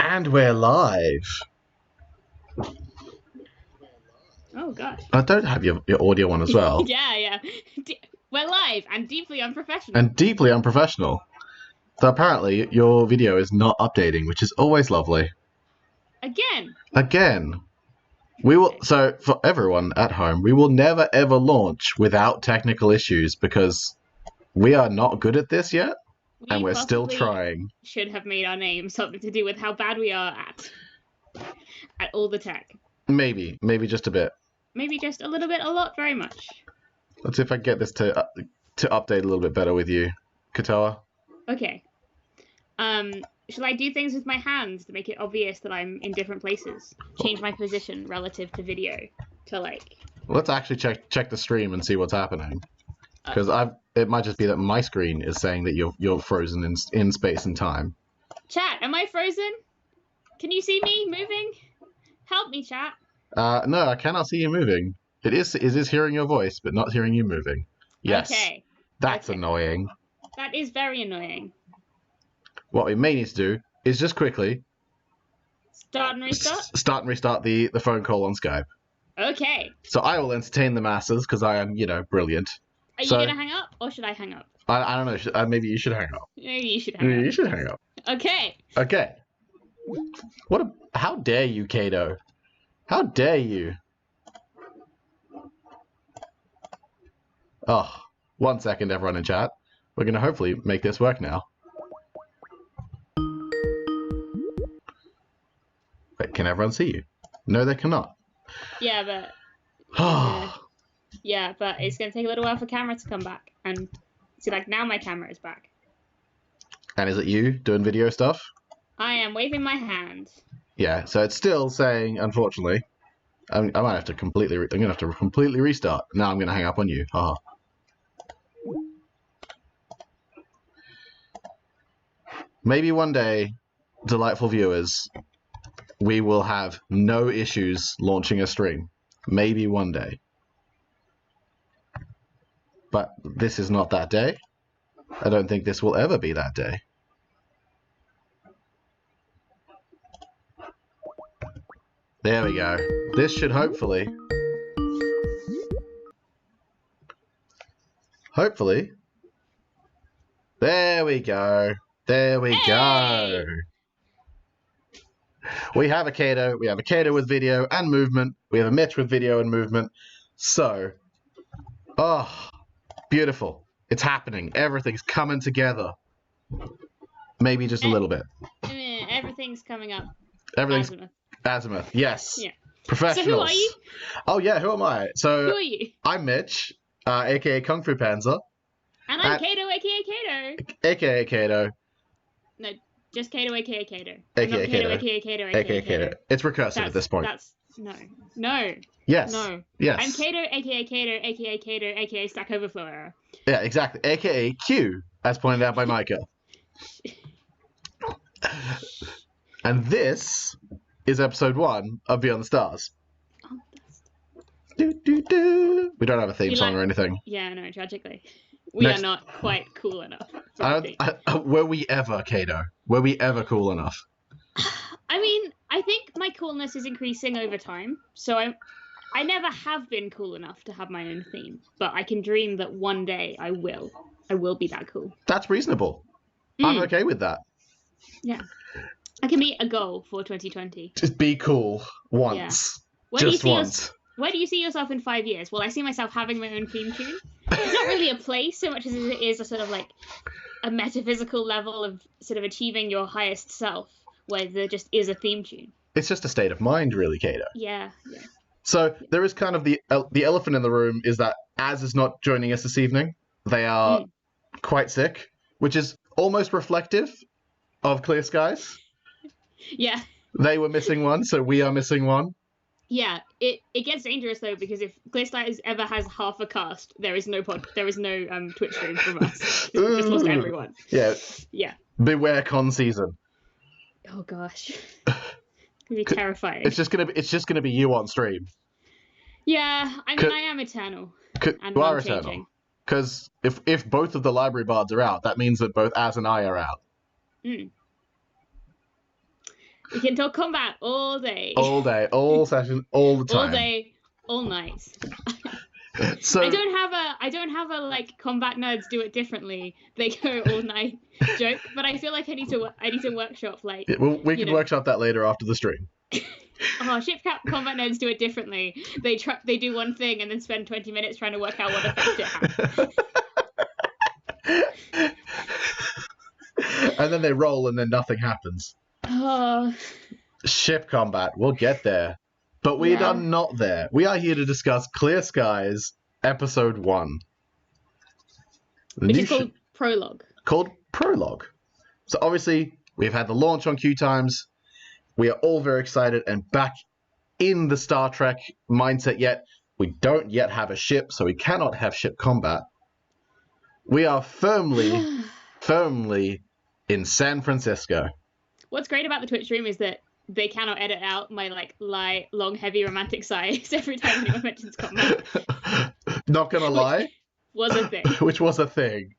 And we're live. Oh gosh. I don't have your audio one as well. Yeah. We're live and deeply unprofessional. And deeply unprofessional. So apparently your video is not updating, which is always lovely. Again. We will. So for everyone at home, we will never ever launch without technical issues because we are not good at this yet, and we're still trying. Should have made our name something to do with how bad we are at all the tech. Maybe just a bit. Maybe just a little bit, a lot, very much. Let's see if I can get this to update a little bit better with you, Katoa. Okay. Shall I do things with my hands to make it obvious that I'm in different places? Change my position relative to video to like. Let's actually check the stream and see what's happening, because it might just be that my screen is saying that you're frozen in space and time. Chat, am I frozen? Can you see me moving? Help me, chat. No, I cannot see you moving. It is hearing your voice, but not hearing you moving. Yes. Okay. That's annoying. That is very annoying. What we may need to do is just quickly start and restart. Start and restart the phone call on Skype. Okay. So I will entertain the masses because I am, brilliant. Are you gonna hang up, or should I hang up? I don't know. Maybe you should hang up. Maybe you should hang up. You should hang up. Okay. Okay. How dare you, Kato? How dare you? Oh, 1 second, everyone in chat. We're going to hopefully make this work now. Wait, can everyone see you? No, they cannot. Yeah, but... yeah, but it's going to take a little while for camera to come back. And see, like, now my camera is back. And is it you doing video stuff? I am waving my hand. Yeah, so it's still saying, unfortunately, I might have to completely restart. Now I'm going to hang up on you. Haha. Maybe one day, delightful viewers, we will have no issues launching a stream. Maybe one day. But this is not that day. I don't think this will ever be that day. There we go. This should hopefully... There we go. There we go. We have a Kato. We have a Kato with video and movement. We have a Mitch with video and movement. So, beautiful. It's happening. Everything's coming together. Maybe just a little bit. Everything's coming up. Everything's Azimuth. Yes. Yeah. Professionals. So who are you? Oh yeah, who am I? So who are you? I'm Mitch, aka Kung Fu Panzer. And I'm Kato, aka Kato. Aka Kato. No, just Kato, aka Kato. Aka Kato. Aka Kato, aka Kato. It's recursive at this point. No. Yes. No. Yes. I'm Kato, aka Kato, aka Kato, aka Stack Overflow error. Yeah, exactly. Aka Q, as pointed out by Micah. And this is episode 1 of Beyond the Stars. Oh, we don't have a theme song or anything. Yeah, no, tragically. We are not quite cool enough. Were we ever, Kato? Were we ever cool enough? I mean, I think my coolness is increasing over time. So I never have been cool enough to have my own theme. But I can dream that one day I will. I will be that cool. That's reasonable. I'm okay with that. Yeah. That can be a goal for 2020. Just be cool once. Yeah. Just once. Where do you see yourself in 5 years? Well, I see myself having my own theme tune. It's not really a place so much as it is a sort of like a metaphysical level of sort of achieving your highest self, where there just is a theme tune. It's just a state of mind, really, Kato. Yeah. So there is kind of the elephant in the room is that Az is not joining us this evening. They are quite sick, which is almost reflective of Clear Skies. Yeah. They were missing one, so we are missing one. Yeah, it gets dangerous though, because if Clear Skies ever has half a cast, there is no Twitch stream from us. We just lost everyone. Yeah. Yeah. Beware con season. Oh gosh. It'd be terrifying. It's just gonna be you on stream. Yeah, I mean I am eternal. You are eternal. Because if both of the library bards are out, that means that both Az and I are out. We can talk combat all day. All day, all session, all the time. All day, all night. So I don't have a like combat nerds do it differently. They go all night joke, but I feel like I need to workshop like. we can workshop that later after the stream. Oh, combat nerds do it differently. They do one thing and then spend 20 minutes trying to work out what effect it has. And then they roll and then nothing happens. Oh. Ship combat, we'll get there. But we are not there. We are here to discuss Clear Skies, Episode 1. Which is called Prologue. Called Prologue. So obviously, we've had the launch on Q Times. We are all very excited and back in the Star Trek mindset yet. We don't yet have a ship, so we cannot have ship combat. We are firmly in San Francisco. What's great about the Twitch stream is that they cannot edit out my long, heavy romantic sighs every time anyone mentions combat. Not gonna lie. Was a thing. Which was a thing.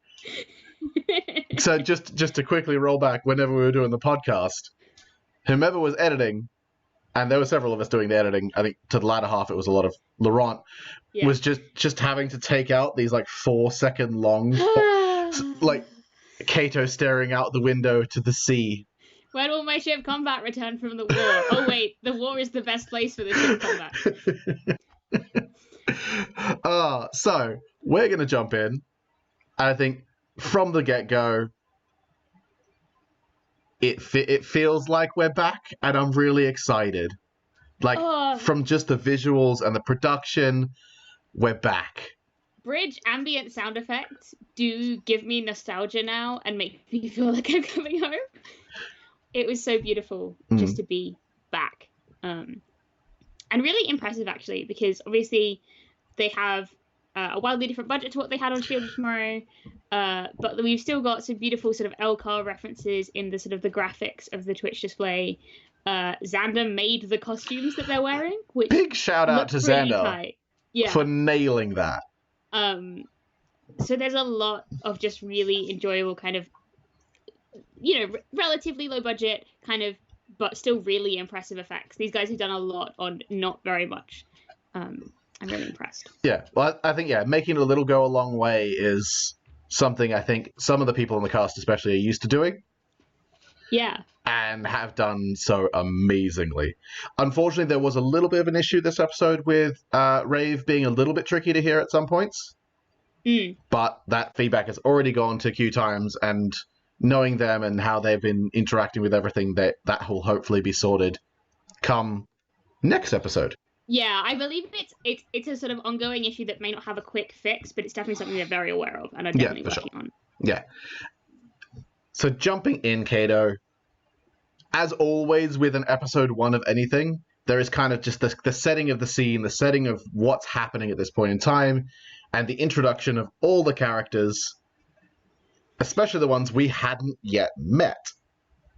So just to quickly roll back, whenever we were doing the podcast, whomever was editing, and there were several of us doing the editing, I think to the latter half it was a lot of Laurent, was just having to take out these 4-second long, Kato staring out the window to the sea. When will my ship combat return from the war? Oh wait, the war is the best place for the ship combat. So we're gonna jump in. I think from the get-go, it feels like we're back, and I'm really excited. From just the visuals and the production, we're back. Bridge ambient sound effects do give me nostalgia now and make me feel like I'm coming home. It was so beautiful just to be back. And really impressive, actually, because obviously they have a wildly different budget to what they had on Shield Tomorrow. But we've still got some beautiful sort of LCAR references in the sort of the graphics of the Twitch display. Xander made the costumes that they're wearing. Which big shout out to Xander for nailing that. So there's a lot of just really enjoyable kind of, relatively low budget kind of, but still really impressive effects. These guys have done a lot on not very much. I'm really impressed. Yeah, well, I think, making a little go a long way is something I think some of the people in the cast especially are used to doing. Yeah. And have done so amazingly. Unfortunately, there was a little bit of an issue this episode with Rave being a little bit tricky to hear at some points. But that feedback has already gone to Q Times, and knowing them and how they've been interacting with everything, that will hopefully be sorted come next episode. Yeah, I believe it's a sort of ongoing issue that may not have a quick fix, but it's definitely something they're very aware of and are definitely working on. Yeah. So jumping in, Kato, as always with an episode 1 of anything, there is kind of just the setting of the scene, the setting of what's happening at this point in time, and the introduction of all the characters, especially the ones we hadn't yet met.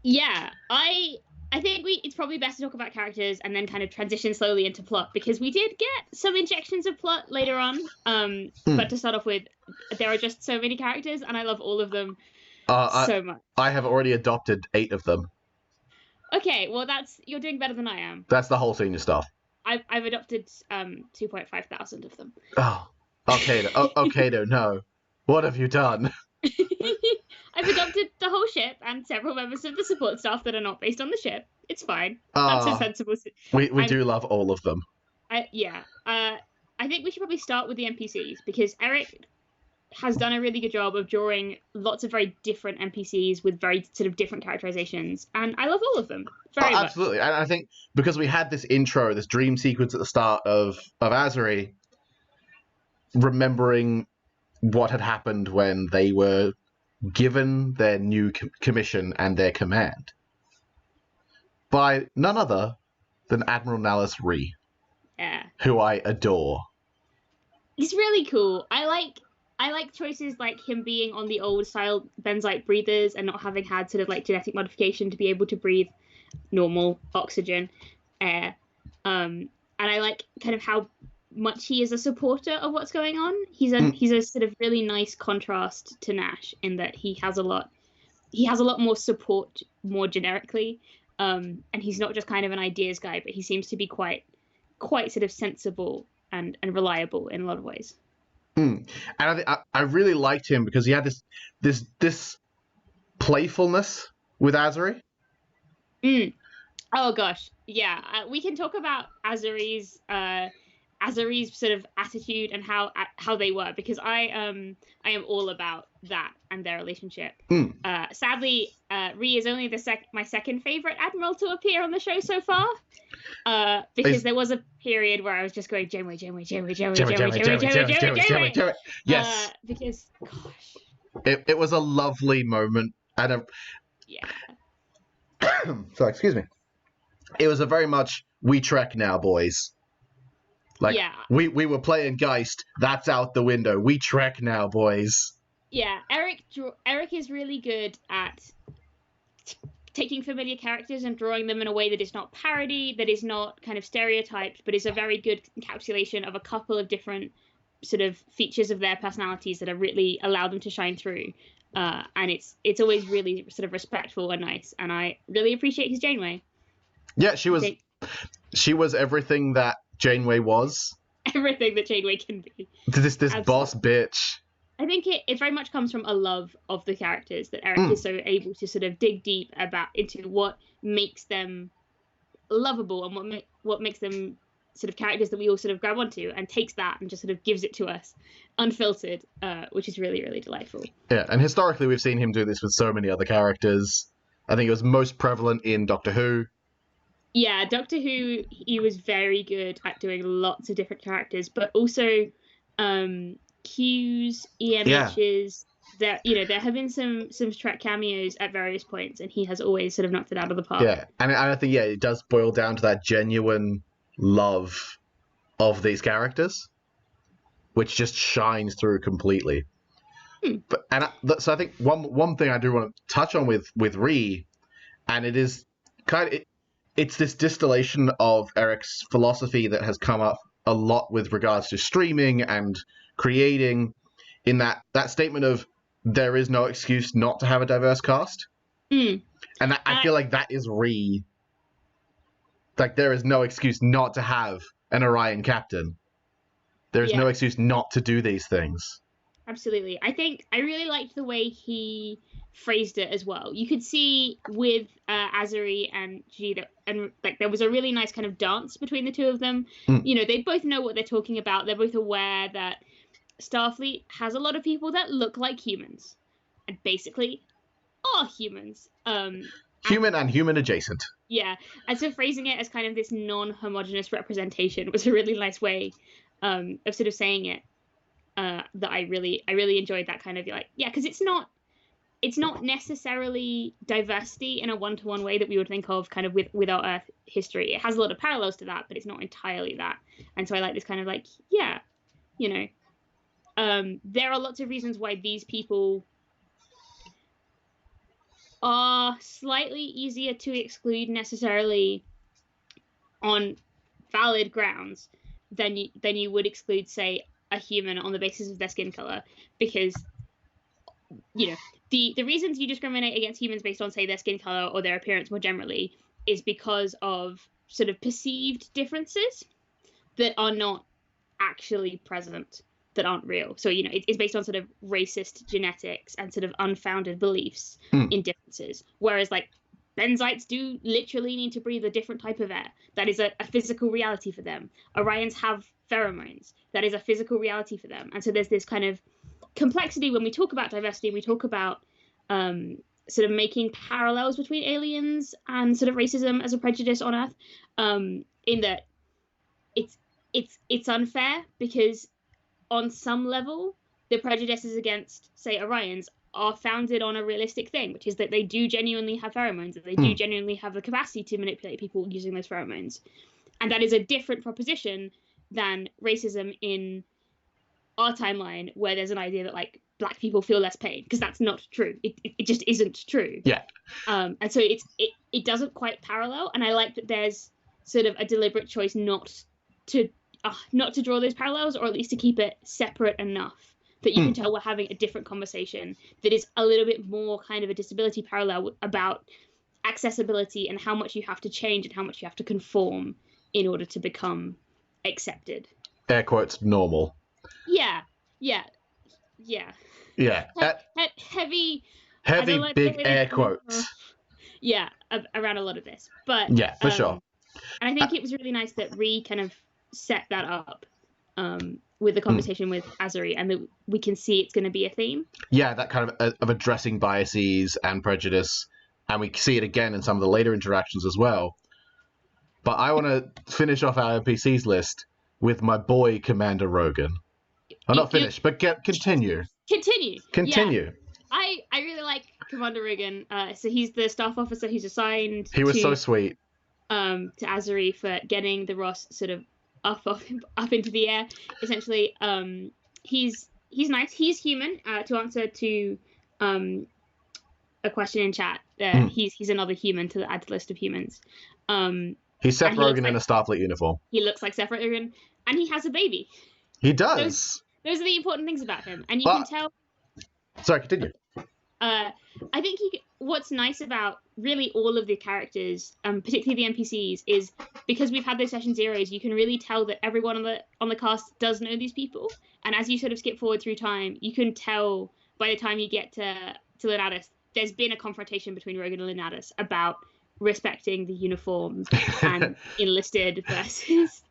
Yeah, I think it's probably best to talk about characters and then kind of transition slowly into plot, because we did get some injections of plot later on. But to start off with, there are just so many characters, and I love all of them so much. I have already adopted 8 of them. Okay, well you're doing better than I am. That's the whole senior stuff. I've adopted 2,500 of them. Oh, Kato, no. What have you done? I've adopted the whole ship and several members of the support staff that are not based on the ship. It's fine. That's a sensible... We do love all of them. I think we should probably start with the NPCs, because Eric has done a really good job of drawing lots of very different NPCs with very sort of different characterizations, and I love all of them very much. Absolutely. And I think because we had this intro, this dream sequence at the start of Azuri, remembering what had happened when they were given their new commission and their command by none other than Admiral Nallus Ree, who I adore. He's really cool. I like choices like him being on the old style benzite breathers and not having had sort of like genetic modification to be able to breathe normal oxygen air. And I like kind of how much he is a supporter of what's going on. He's a sort of really nice contrast to Nash in that he has a lot more support more generically, And he's not just kind of an ideas guy, but he seems to be quite sort of sensible and reliable in a lot of ways. And I really liked him because he had this playfulness with Azuri. Oh gosh, yeah. We can talk about Azuri's sort of attitude and how they were, because I am all about that and their relationship. Sadly, Ree is only my second favorite admiral to appear on the show so far. Because there was a period where I was just going Janeway. Yes. Because gosh, it was a lovely moment and sorry, excuse me. It was a very much we trek now, boys. Like we were playing Geist. That's out the window. We trek now, boys. Yeah, Eric is really good at taking familiar characters and drawing them in a way that is not parody, that is not kind of stereotyped, but is a very good encapsulation of a couple of different sort of features of their personalities that are really allow them to shine through. And it's always really sort of respectful and nice, and I really appreciate his Janeway. Yeah, she was everything that Janeway was. Everything that Janeway can be. This boss bitch. I think it very much comes from a love of the characters that Eric is so able to sort of dig deep into what makes them lovable and what makes them sort of characters that we all sort of grab onto, and takes that and just sort of gives it to us unfiltered, which is really, really delightful. Yeah, and historically we've seen him do this with so many other characters. I think it was most prevalent in Doctor Who. Yeah, Doctor Who, he was very good at doing lots of different characters, but also Q's, EMH's. There have been some Trek cameos at various points, and he has always sort of knocked it out of the park. Yeah, and I think it does boil down to that genuine love of these characters, which just shines through completely. So I think one thing I do want to touch on with Ree, and it is it's this distillation of Eric's philosophy that has come up a lot with regards to streaming and creating, in that statement of there is no excuse not to have a diverse cast. And I feel like that is Ree. Like, there is no excuse not to have an Orion captain. There is no excuse not to do these things. Absolutely. I think I really liked the way he phrased it as well. You could see with Azuri and G and like there was a really nice kind of dance between the two of them. They both know what they're talking about. They're both aware that Starfleet has a lot of people that look like humans and basically are humans. Human and human adjacent. Yeah, and so phrasing it as kind of this non-homogenous representation was a really nice way of sort of saying it. That I really enjoyed that kind of because it's not necessarily diversity in a one-to-one way that we would think of kind of with our Earth history. It has a lot of parallels to that, but it's not entirely that. And so I like this kind of there are lots of reasons why these people are slightly easier to exclude necessarily on valid grounds than you would exclude, say, a human on the basis of their skin color, because the reasons you discriminate against humans based on, say, their skin color or their appearance more generally is because of sort of perceived differences that are not actually present, that aren't real. So it's based on sort of racist genetics and sort of unfounded beliefs in differences, whereas like Benzites do literally need to breathe a different type of air. That is a physical reality for them. Orions have pheromones. That is a physical reality for them. And so there's this kind of complexity when we talk about diversity. We talk about sort of making parallels between aliens and sort of racism as a prejudice on Earth, in that it's unfair because on some level the prejudices against, say, Orions are founded on a realistic thing, which is that they do genuinely have pheromones, that they do genuinely have the capacity to manipulate people using those pheromones. And that is a different proposition than racism in our timeline, where there's an idea that like black people feel less pain, because that's not true. It just isn't true. Yeah. And so it doesn't quite parallel, and I like that there's sort of a deliberate choice not to draw those parallels, or at least to keep it separate enough that you can tell we're having a different conversation that is a little bit more kind of a disability parallel about accessibility and how much you have to change and how much you have to conform in order to become accepted. Air quotes normal. Yeah. Heavy big air quotes. Yeah, around a lot of this. But yeah, for sure. And I think it was really nice that Rhi kind of set that up with the conversation with Azuri, and that we can see it's going to be a theme. Yeah, that kind of addressing biases and prejudice, and we see it again in some of the later interactions as well. But I want to finish off our NPCs list with my boy Commander Rogan. I'm not finished, but continue. Continue. Yeah. I really like Commander Rogan. So he's the staff officer who's assigned. He was so sweet. To Azuri for getting the Ross sort of up into the air. Essentially, he's nice. He's human. To answer to a question in chat, he's another human to add to the list of humans. He's Seth Rogen in a Starfleet uniform. He looks like Seth Rogen, and he has a baby. He does. Those are the important things about him, and you can tell. Sorry, continue. I think what's nice about really all of the characters, particularly the NPCs, is because we've had those session zeros, you can really tell that everyone on the cast does know these people. And as you sort of skip forward through time, you can tell by the time you get to Lenatus, there's been a confrontation between Rogan and Lenatus about respecting the uniforms and enlisted versus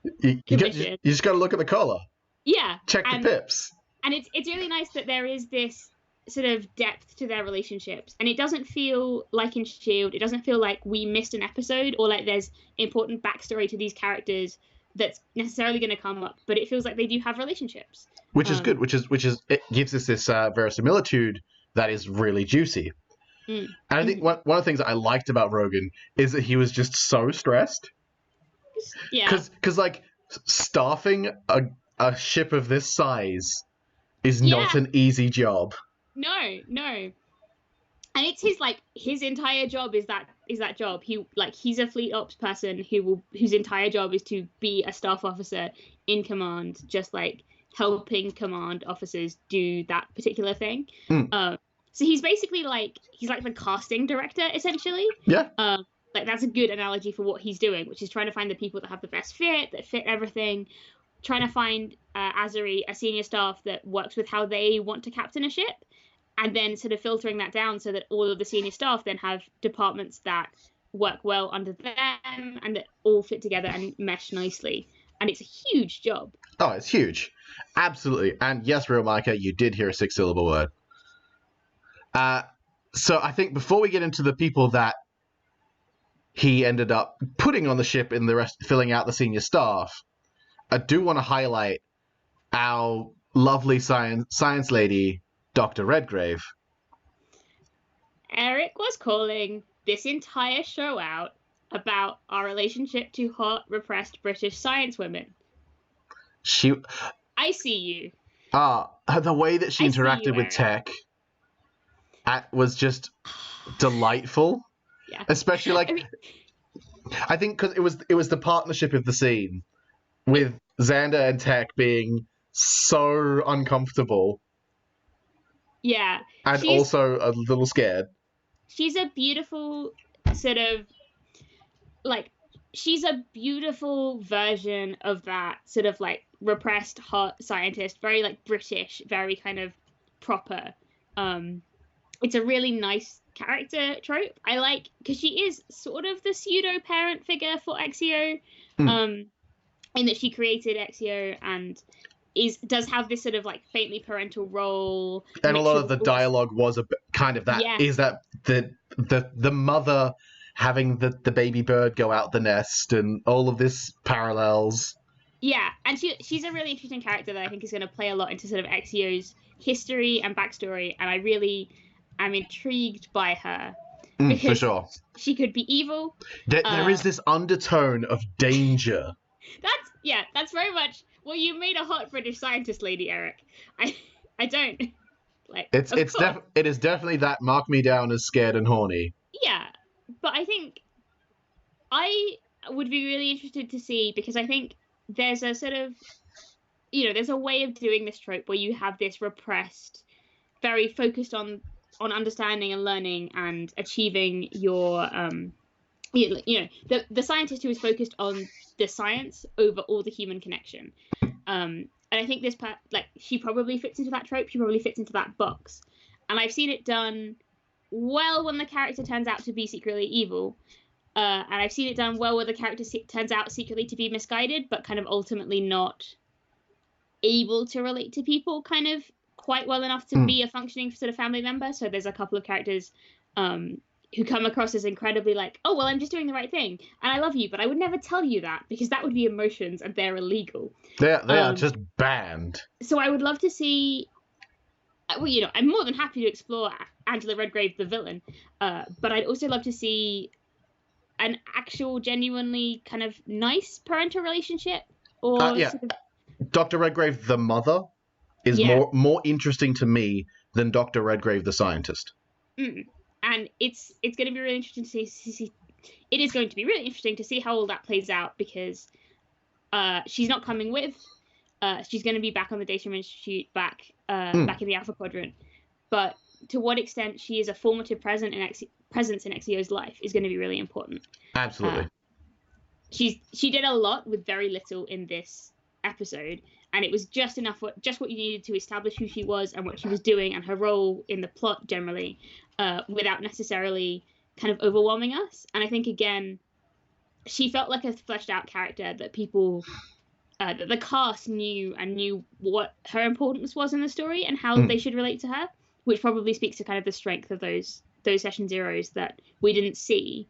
commission. You just got to look at the collar. Yeah. Check the pips. And it's really nice that there is this sort of depth to their relationships, and it doesn't feel like in S.H.I.E.L.D. It doesn't feel like we missed an episode or like there's important backstory to these characters that's necessarily going to come up, but it feels like they do have relationships, which is good, which is it gives us this verisimilitude that is really juicy. And I think one of the things that I liked about Rogan is that he was just so stressed. Yeah, because like staffing a ship of this size is not an easy job. No. And it's his entire job is that job. He's a fleet ops person whose entire job is to be a staff officer in command, just like helping command officers do that particular thing. So he's basically he's like the casting director essentially. Yeah. That's a good analogy for what he's doing, which is trying to find the people that have the best fit, that fit everything. Trying to find Azuri, a senior staff that works with how they want to captain a ship, and then sort of filtering that down so that all of the senior staff then have departments that work well under them and that all fit together and mesh nicely. And it's a huge job. Oh, it's huge. Absolutely. And yes, Real Micah, you did hear a 6-syllable word. So I think before we get into the people that he ended up putting on the ship in the rest, filling out the senior staff, I do want to highlight our lovely science lady, Dr. Redgrave. Eric was calling this entire show out about our relationship to hot, repressed British science women. I see you. The way that she interacted with Tech was just delightful. Yeah. Especially I think because it was the partnership of the scene with Xander and Tech being so uncomfortable. Yeah. And also a little scared. She's a beautiful sort of she's a beautiful version of that sort of repressed hot scientist, very British, very kind of proper. It's a really nice character trope. I like because she is sort of the pseudo parent figure for Exio, in that she created Exio and does have this sort of faintly parental role. And a lot of the dialogue was a bit, kind of that. Yeah. Is that the mother having the baby bird go out the nest and all of this parallels. Yeah, and she's a really interesting character that I think is going to play a lot into sort of Exio's history and backstory, and I really am intrigued by her. Because for sure. She could be evil. There is this undertone of danger. That's very much. Well, you made a hot British scientist lady, Eric. I don't it is definitely that. Mark me down as scared and horny. Yeah, but I think I would be really interested to see, because I think there's a sort of, there's a way of doing this trope where you have this repressed, very focused on on understanding and learning and achieving your the scientist who is focused on the science over all the human connection. And I think this part, like, she probably fits into that trope. She probably fits into that box. And I've seen it done well when the character turns out to be secretly evil. And I've seen it done well where the character turns out secretly to be misguided, but kind of ultimately not able to relate to people kind of quite well enough to be a functioning sort of family member. So there's a couple of characters who come across as incredibly like, oh, well, I'm just doing the right thing, and I love you, but I would never tell you that because that would be emotions and they're illegal. They are just banned. So I would love to see, well, I'm more than happy to explore Angela Redgrave, the villain, but I'd also love to see an actual, genuinely kind of nice parental relationship. Or sort of... Dr. Redgrave, the mother, is more interesting to me than Dr. Redgrave, the scientist. And it's going to be really interesting to see. It is going to be really interesting to see how all that plays out, because she's not coming with. She's going to be back on the Datum Institute, back in the Alpha Quadrant. But to what extent she is a formative presence in Exio's life is going to be really important. Absolutely. She did a lot with very little in this episode, and it was just enough, just what you needed to establish who she was and what she was doing and her role in the plot generally, without necessarily kind of overwhelming us. And I think, again, she felt like a fleshed out character that people, that the cast knew what her importance was in the story and how they should relate to her, which probably speaks to kind of the strength of those Session Zeros that we didn't see,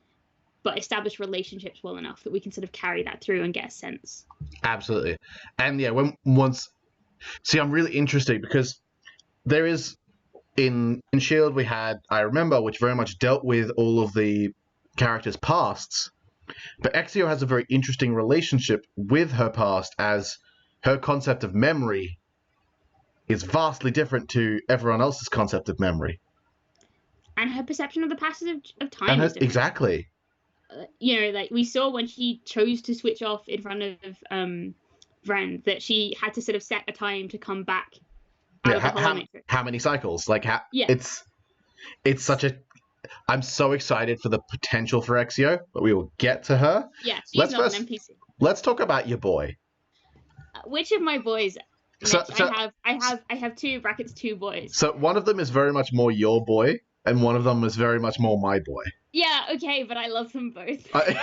but established relationships well enough that we can sort of carry that through and get a sense. Absolutely. And yeah, I'm really interested because there is, in S.H.I.E.L.D. we had I Remember, which very much dealt with all of the characters' pasts, but Exio has a very interesting relationship with her past, as her concept of memory is vastly different to everyone else's concept of memory. And her perception of the passage of time is different. Exactly. Like we saw when she chose to switch off in front of Vren, that she had to sort of set a time to come back out of the holomatrix. How many cycles? It's such a... I'm so excited for the potential for Exio, but we will get to her. Yeah, she's not an NPC. Let's talk about your boy. Which of my boys? I have two boys. So one of them is very much more your boy, and one of them is very much more my boy. Yeah, okay, but I love them both. I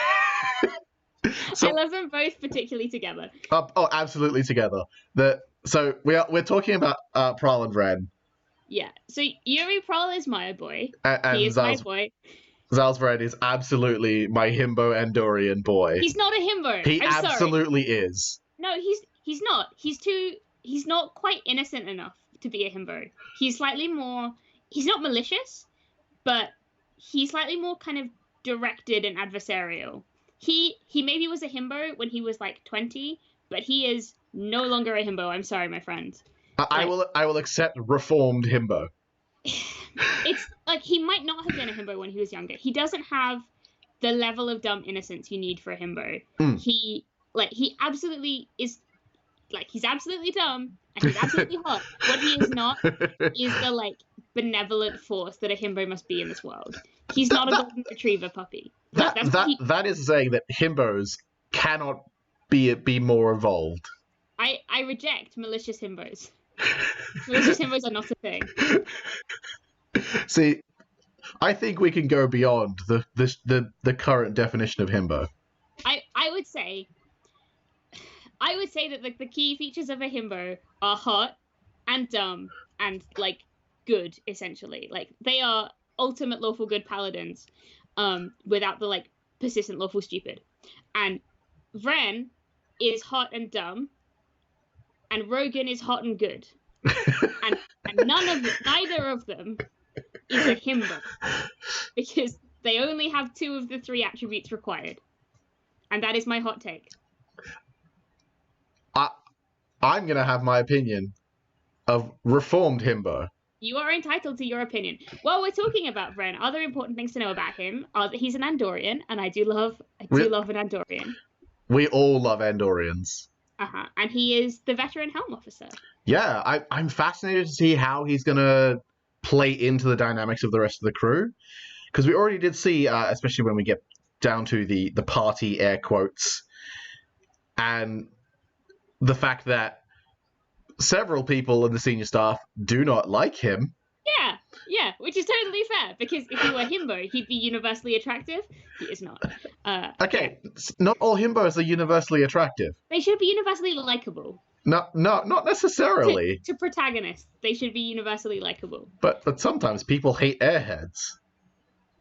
love them both particularly together. Oh, absolutely together. So we're talking about Prahl and Vren. Yeah, so Yuri Prahl is my boy. And he is my boy. Zal's Vren is absolutely my himbo Andorian boy. He's not a himbo. He absolutely is. No, he's not. He's not quite innocent enough to be a himbo. He's slightly more... He's not malicious, but he's slightly more kind of directed and adversarial. He maybe was a himbo when he was like 20, but he is no longer a himbo. I'm sorry, my friend. I will accept reformed himbo. It's like he might not have been a himbo when he was younger. He doesn't have the level of dumb innocence you need for a himbo. He absolutely is, like, he's absolutely dumb and he's absolutely hot. What he is not is the like benevolent force that a himbo must be in this world. He's not a golden retriever puppy. That is saying that himbos cannot be more evolved. I reject malicious himbos. Malicious himbos are not a thing. See, I think we can go beyond the current definition of himbo. I would say that the key features of a himbo are hot and dumb and like good, essentially. Like they are ultimate lawful good paladins, without the like persistent lawful stupid. And Vren is hot and dumb, and Rogan is hot and good. and neither of them is a himbo, because they only have 2 of the 3 attributes required. And that is my hot take. I'm going to have my opinion of reformed himbo. You are entitled to your opinion. While we're talking about Vren, other important things to know about him are that he's an Andorian, and I do love an Andorian. We all love Andorians. And he is the veteran Helm officer. Yeah, I'm fascinated to see how he's going to play into the dynamics of the rest of the crew. Because we already did see, especially when we get down to the party air quotes, and the fact that several people in the senior staff do not like him. Yeah, which is totally fair, because if he were himbo, he'd be universally attractive. He is not. Okay, not all himbos are universally attractive. They should be universally likable. No, not necessarily. To protagonists, they should be universally likable. But sometimes people hate airheads.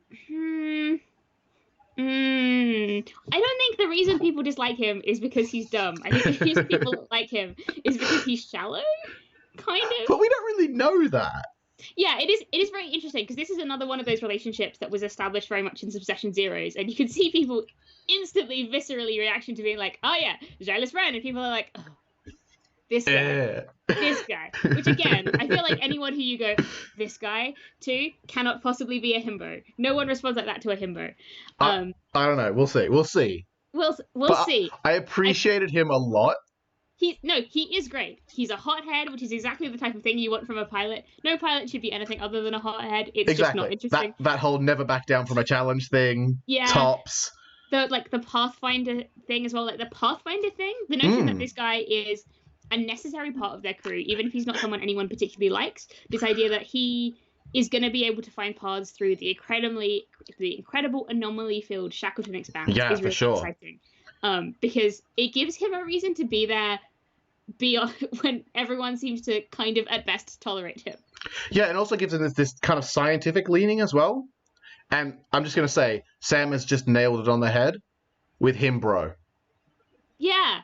I don't think the reason people dislike him is because he's dumb. I think the reason people like him is because he's shallow, kind of. But we don't really know that. Yeah, it is very interesting, because this is another one of those relationships that was established very much in Succession Zeros, and you can see people instantly, viscerally reaction to being like, oh yeah, jealous friend, and people are like, oh, this guy, this guy. Which again, I feel like anyone who you go, this guy, to, cannot possibly be a himbo. No one responds like that to a himbo. I don't know. We'll see. We'll see. I appreciated him a lot. He is great. He's a hothead, which is exactly the type of thing you want from a pilot. No pilot should be anything other than a hothead. It's just not interesting. That whole never back down from a challenge thing. Yeah. Tops. The Pathfinder thing as well. Like the Pathfinder thing. The notion that this guy is a necessary part of their crew, even if he's not someone anyone particularly likes. This idea that he is going to be able to find paths through the incredible anomaly-filled Shackleton Expanse is really exciting. Because it gives him a reason to be there beyond when everyone seems to kind of at best tolerate him. Yeah, and also gives him this kind of scientific leaning as well. And I'm just going to say, Sam has just nailed it on the head with him, bro. Yeah.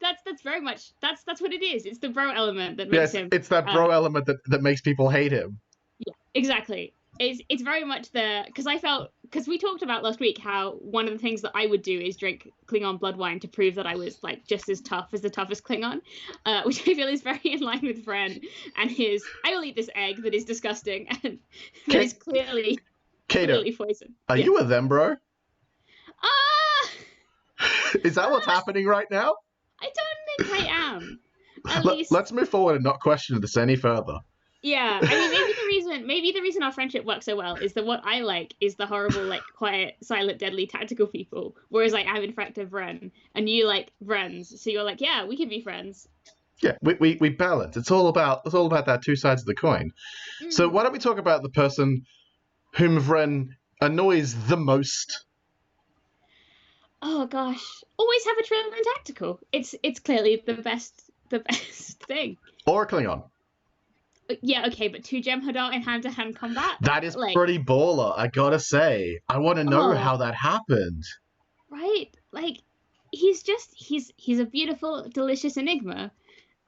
That's very much that's what it is. It's the bro element that makes him. It's that bro element that makes people hate him. Yeah, exactly. It's very much because we talked about last week how one of the things that I would do is drink Klingon blood wine to prove that I was like just as tough as the toughest Klingon, which I feel is very in line with Vren and his I will eat this egg that is disgusting and that is clearly poison. Are you a them, bro? Is that what's happening right now? I don't think I am. Let's move forward and not question this any further. Yeah, I mean, maybe the reason our friendship works so well is that what I like is the horrible, like, quiet, silent, deadly, tactical people, whereas, like, I'm in fact a Vren, and you like Vrens, so you're like, yeah, we can be friends. Yeah, we balance. It's all about that two sides of the coin. So why don't we talk about the person whom Vren annoys the most? Oh gosh, always have a Trill and tactical. It's clearly the best thing. Or a Klingon. Yeah, okay, but 2 Jem'Hadar in hand-to-hand combat? That is pretty baller, I gotta say. I want to know how that happened. Right? Like, he's a beautiful, delicious enigma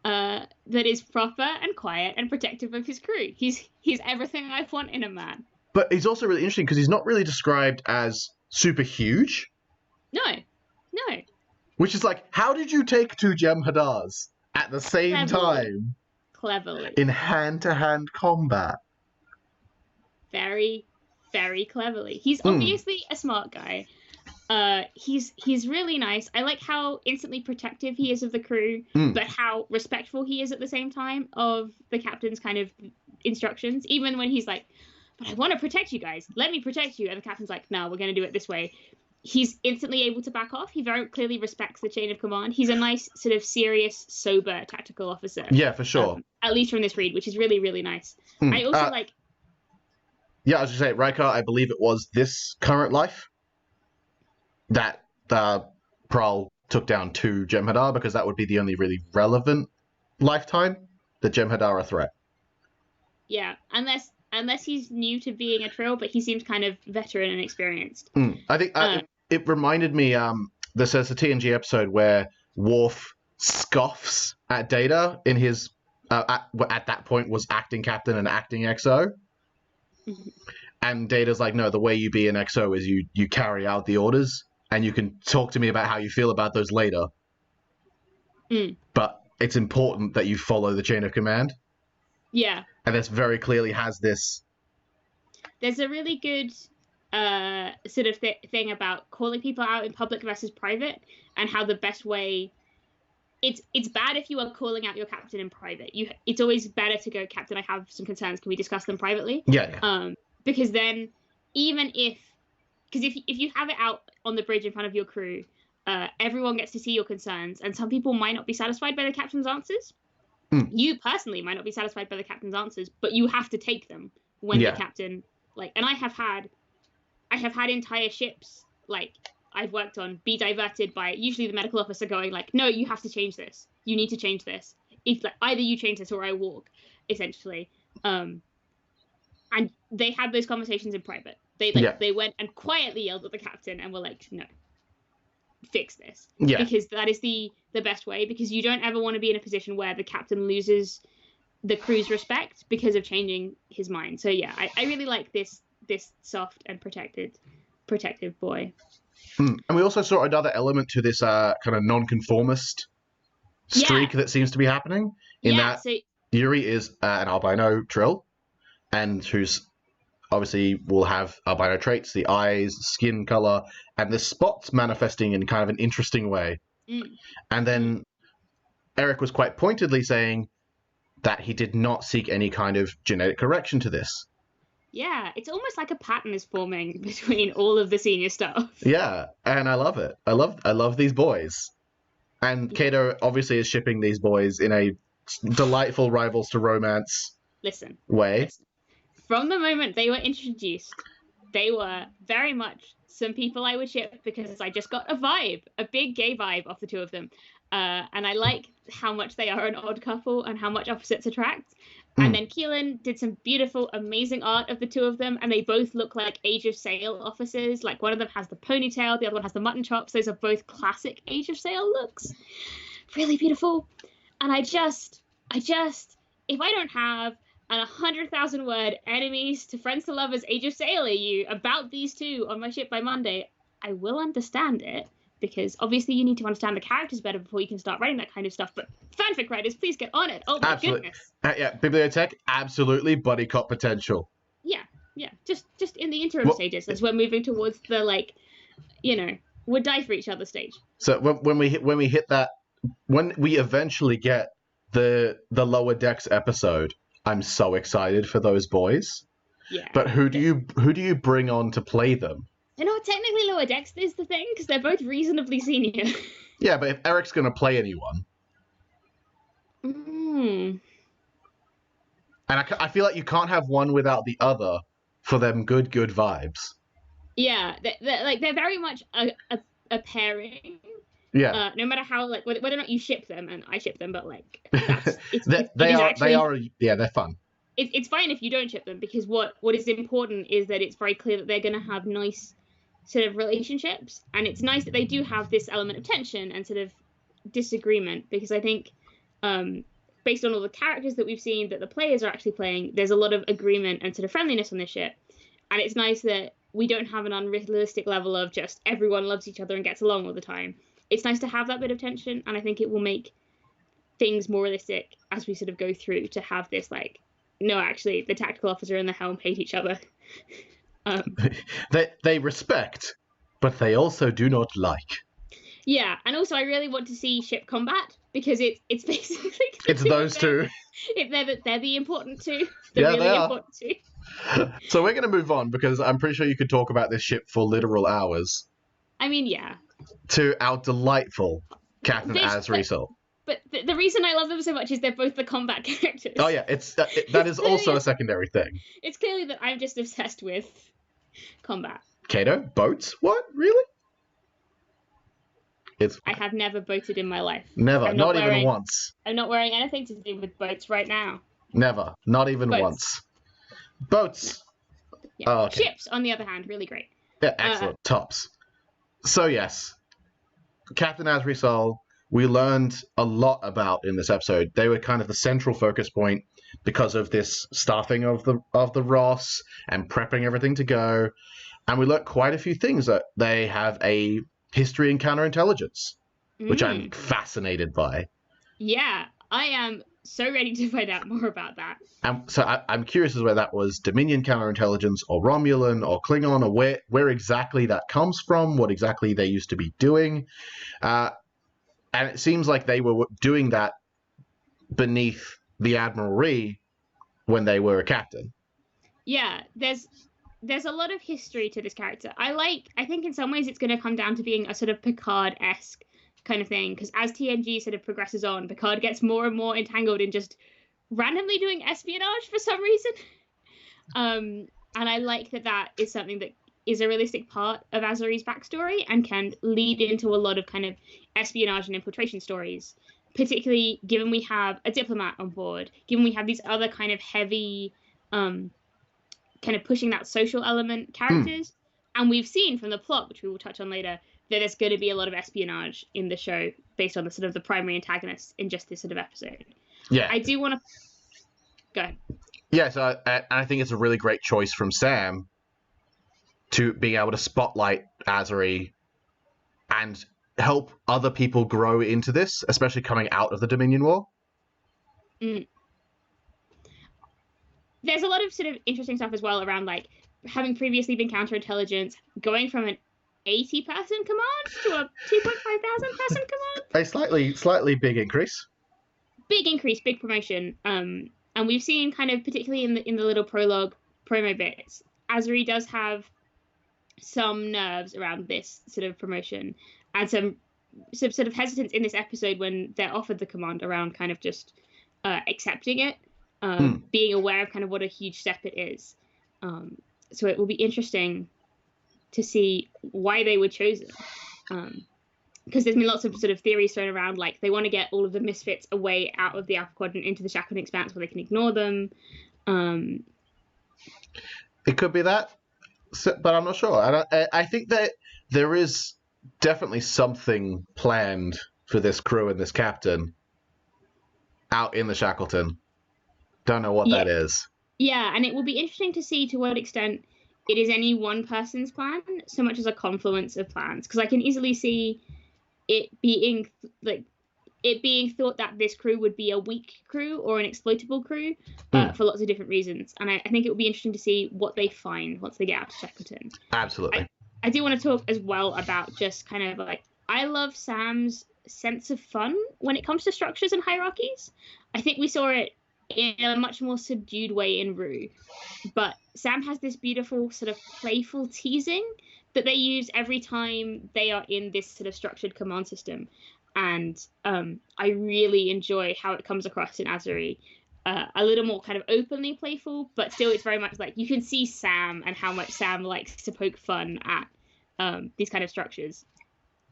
that is proper and quiet and protective of his crew. He's everything I want in a man. But he's also really interesting because he's not really described as super huge. No. Which is like, how did you take 2 Jem'Hadars at the same time? Cleverly. In hand-to-hand combat. Very, very cleverly. He's obviously a smart guy. He's really nice. I like how instantly protective he is of the crew, but how respectful he is at the same time of the captain's kind of instructions. Even when he's like, but I want to protect you guys. Let me protect you. And the captain's like, no, we're going to do it this way. He's instantly able to back off. He very clearly respects the chain of command. He's a nice, sort of serious, sober tactical officer. Yeah, for sure. At least from this read, which is really, really nice. I also like... Yeah, I was going to say, Riker, I believe it was this current life that Prowl took down 2 Jem'Hadar, because that would be the only really relevant lifetime that Jem'Hadar are a threat. Yeah, unless he's new to being a Trill, but he seems kind of veteran and experienced. I think it reminded me, there's a TNG episode where Worf scoffs at Data in his, at that point was acting captain and acting XO. And Data's like, no, the way you be an XO is you carry out the orders, and you can talk to me about how you feel about those later. But it's important that you follow the chain of command. Yeah. And this very clearly has this... There's a really good sort of thing about calling people out in public versus private, and how the best way it's bad if you are calling out your captain in private. It's always better to go, Captain, I have some concerns. Can we discuss them privately? Yeah. Because then if you have it out on the bridge in front of your crew, everyone gets to see your concerns, and some people might not be satisfied by the captain's answers. You personally might not be satisfied by the captain's answers, but you have to take them when the captain, like, and I have had entire ships, like, I've worked on, be diverted by usually the medical officer going like, no, you have to change this. You need to change this. If like, either you change this or I walk, essentially. And they had those conversations in private. They went and quietly yelled at the captain and were like, no, fix this. Yeah. Because that is the best way, because you don't ever want to be in a position where the captain loses the crew's respect because of changing his mind. So yeah, I really like this soft and protective boy. And we also saw another element to this kind of nonconformist streak that seems to be happening in that Yuri is an albino Trill, and who's obviously will have albino traits, the eyes, skin color, and the spots manifesting in kind of an interesting way. And then Eric was quite pointedly saying that he did not seek any kind of genetic correction to this. Yeah, it's almost like a pattern is forming between all of the senior staff. Yeah, and I love it. I love these boys. And Cato obviously is shipping these boys in a delightful rivals to romance way. Listen. From the moment they were introduced, they were very much some people I would ship because I just got a big gay vibe off the two of them. And I like how much they are an odd couple and how much opposites attract. And then Keelan did some beautiful, amazing art of the two of them, and they both look like Age of Sail officers. Like, one of them has the ponytail, the other one has the mutton chops. Those are both classic Age of Sail looks. Really beautiful. And I just, if I don't have an 100,000 word enemies to friends to lovers Age of Sail AU about these two on my ship by Monday, I will understand it. Because obviously you need to understand the characters better before you can start writing that kind of stuff. But fanfic writers, please get on it. Oh my goodness. Yeah, Bibliotech, absolutely buddy cop potential. Yeah. Just in the interim stages as we're moving towards the, like, would die for each other stage. So when we hit that, when we eventually get the lower decks episode, I'm so excited for those boys. Yeah. But who do you bring on to play them? They're not technically lower decks, is the thing, because they're both reasonably senior. Yeah, but if Eric's going to play anyone... And I feel like you can't have one without the other for them good vibes. Yeah, they're very much a pairing. Yeah. No matter how, like, whether or not you ship them, and I ship them, but, like, they're fun. It's fine if you don't ship them, because what is important is that it's very clear that they're going to have nice sort of relationships, and it's nice that they do have this element of tension and sort of disagreement, because I think based on all the characters that we've seen that the players are actually playing, there's a lot of agreement and sort of friendliness on this ship, and it's nice that we don't have an unrealistic level of just everyone loves each other and gets along all the time. It's nice to have that bit of tension, and I think it will make things more realistic as we sort of go through to have this, like, no, actually, the tactical officer and the helm hate each other. They respect, but they also do not like. Yeah, and also I really want to see ship combat, because it's basically it's those two. They're the important two. Important two. So we're going to move on, because I'm pretty sure you could talk about this ship for literal hours. I mean, yeah. To our delightful Captain Azriel. But the reason I love them so much is they're both the combat characters. Oh yeah, that is also a secondary thing. It's clearly that I'm just obsessed with combat. Cato, boats? What? Really? I have never boated in my life. Never, not even once. I'm not wearing anything to do with boats right now. Never, not even once. Boats. Yeah. Oh, okay. Ships, on the other hand, really great. Yeah, excellent. Tops. So yes, Captain Azriel, we learned a lot about in this episode. They were kind of the central focus point because of this staffing of the Ross and prepping everything to go. And we learned quite a few things. That they have a history in counterintelligence, which I'm fascinated by. Yeah, I am so ready to find out more about that. So I'm curious as whether that was Dominion counterintelligence or Romulan or Klingon, or where exactly that comes from, what exactly they used to be doing. And it seems like they were doing that beneath the Admiral Ree when they were a captain. Yeah, there's a lot of history to this character. I think in some ways it's going to come down to being a sort of Picard-esque kind of thing, because as TNG sort of progresses on, Picard gets more and more entangled in just randomly doing espionage for some reason. And I like that is something that is a realistic part of Azuri's backstory and can lead into a lot of kind of espionage and infiltration stories, particularly given we have a diplomat on board, given we have these other kind of heavy, kind of pushing that social element characters. And we've seen from the plot, which we will touch on later, that there's going to be a lot of espionage in the show based on the sort of the primary antagonists in just this sort of episode. Yeah. I do want to... Go ahead. Yeah, so I think it's a really great choice from Sam to being able to spotlight Azuri and help other people grow into this, especially coming out of the Dominion War. There's a lot of sort of interesting stuff as well around, like, having previously been counterintelligence, going from an 80-person command to a 2,500-person command. A slightly big increase. Big increase, big promotion. And we've seen kind of, particularly in the little prologue promo bits, Azuri does have some nerves around this sort of promotion and some sort of hesitance in this episode when they're offered the command around kind of just accepting it, being aware of kind of what a huge step it is. So it will be interesting to see why they were chosen. Because there's been lots of sort of theories thrown around, like they want to get all of the misfits away out of the Alpha Quadrant into the Shackleton Expanse where they can ignore them. It could be that, but I'm not sure. I think that there is definitely something planned for this crew and this captain out in the Shackleton. Don't know what that is. Yeah, and it will be interesting to see to what extent it is any one person's plan so much as a confluence of plans. Because I can easily see it being thought that this crew would be a weak crew or an exploitable crew for lots of different reasons. And I think it will be interesting to see what they find once they get out to Shackleton. Absolutely. I do want to talk as well about just kind of like, I love Sam's sense of fun when it comes to structures and hierarchies. I think we saw it in a much more subdued way in Rue. But Sam has this beautiful sort of playful teasing that they use every time they are in this sort of structured command system. And I really enjoy how it comes across in Azuri. A little more kind of openly playful, but still it's very much like you can see Sam and how much Sam likes to poke fun at these kind of structures.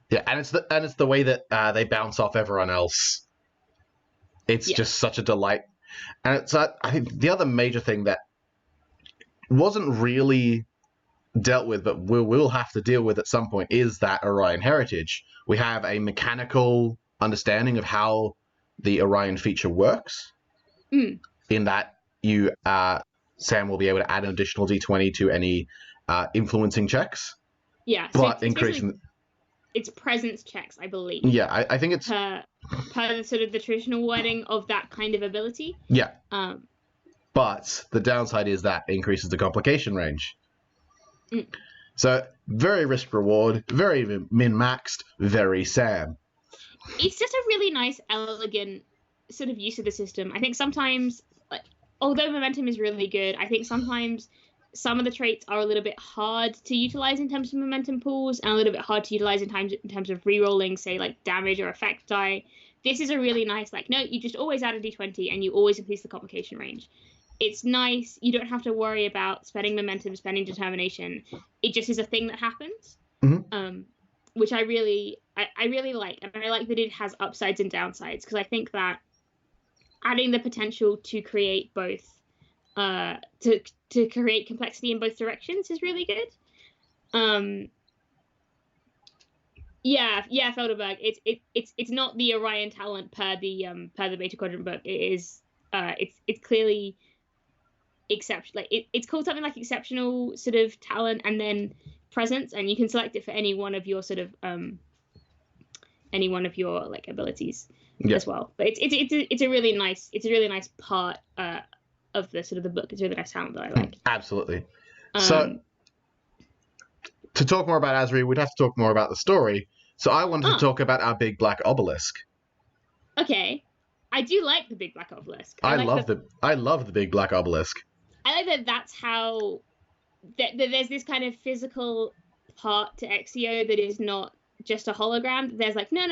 Yeah, and it's the way that they bounce off everyone else. It's just such a delight. And it's I think the other major thing that wasn't really dealt with, but we'll have to deal with at some point, is that Orion heritage. We have a mechanical understanding of how the Orion feature works. In that you Sam will be able to add an additional D20 to any influencing checks. Yeah, so but increasing it's presence checks, I believe. Yeah, I think it's per the sort of the traditional wording of that kind of ability. Yeah. But the downside is that it increases the complication range. So very risk reward, very min-maxed, very Sam. It's just a really nice, elegant sort of use of the system. I think sometimes, like, although momentum is really good, I think sometimes some of the traits are a little bit hard to utilize in terms of momentum pools and a little bit hard to utilize in terms of re-rolling, say, like damage or effect die. This is a really nice, like, no, you just always add a d20 and you always increase the complication range. It's nice. You don't have to worry about spending momentum, spending determination. It just is a thing that happens, which I really like. And I like that it has upsides and downsides, because I think that adding the potential to create both, to create complexity in both directions is really good. Yeah, Felderberg. It's not the Orion talent per the Beta Quadrant book. It is it's clearly exceptional. Like it's called something like exceptional sort of talent and then presence, and you can select it for any one of your sort of like abilities as well. But it's a really nice part of the sort of the book. It's a really nice talent that I like. Absolutely. So to talk more about Azuri, we'd have to talk more about the story. So I wanted to talk about our big black obelisk. Okay. I do like the big black obelisk. I love the big black obelisk. I like that that's how there's this kind of physical part to Exio that is not just a hologram. There's like, no.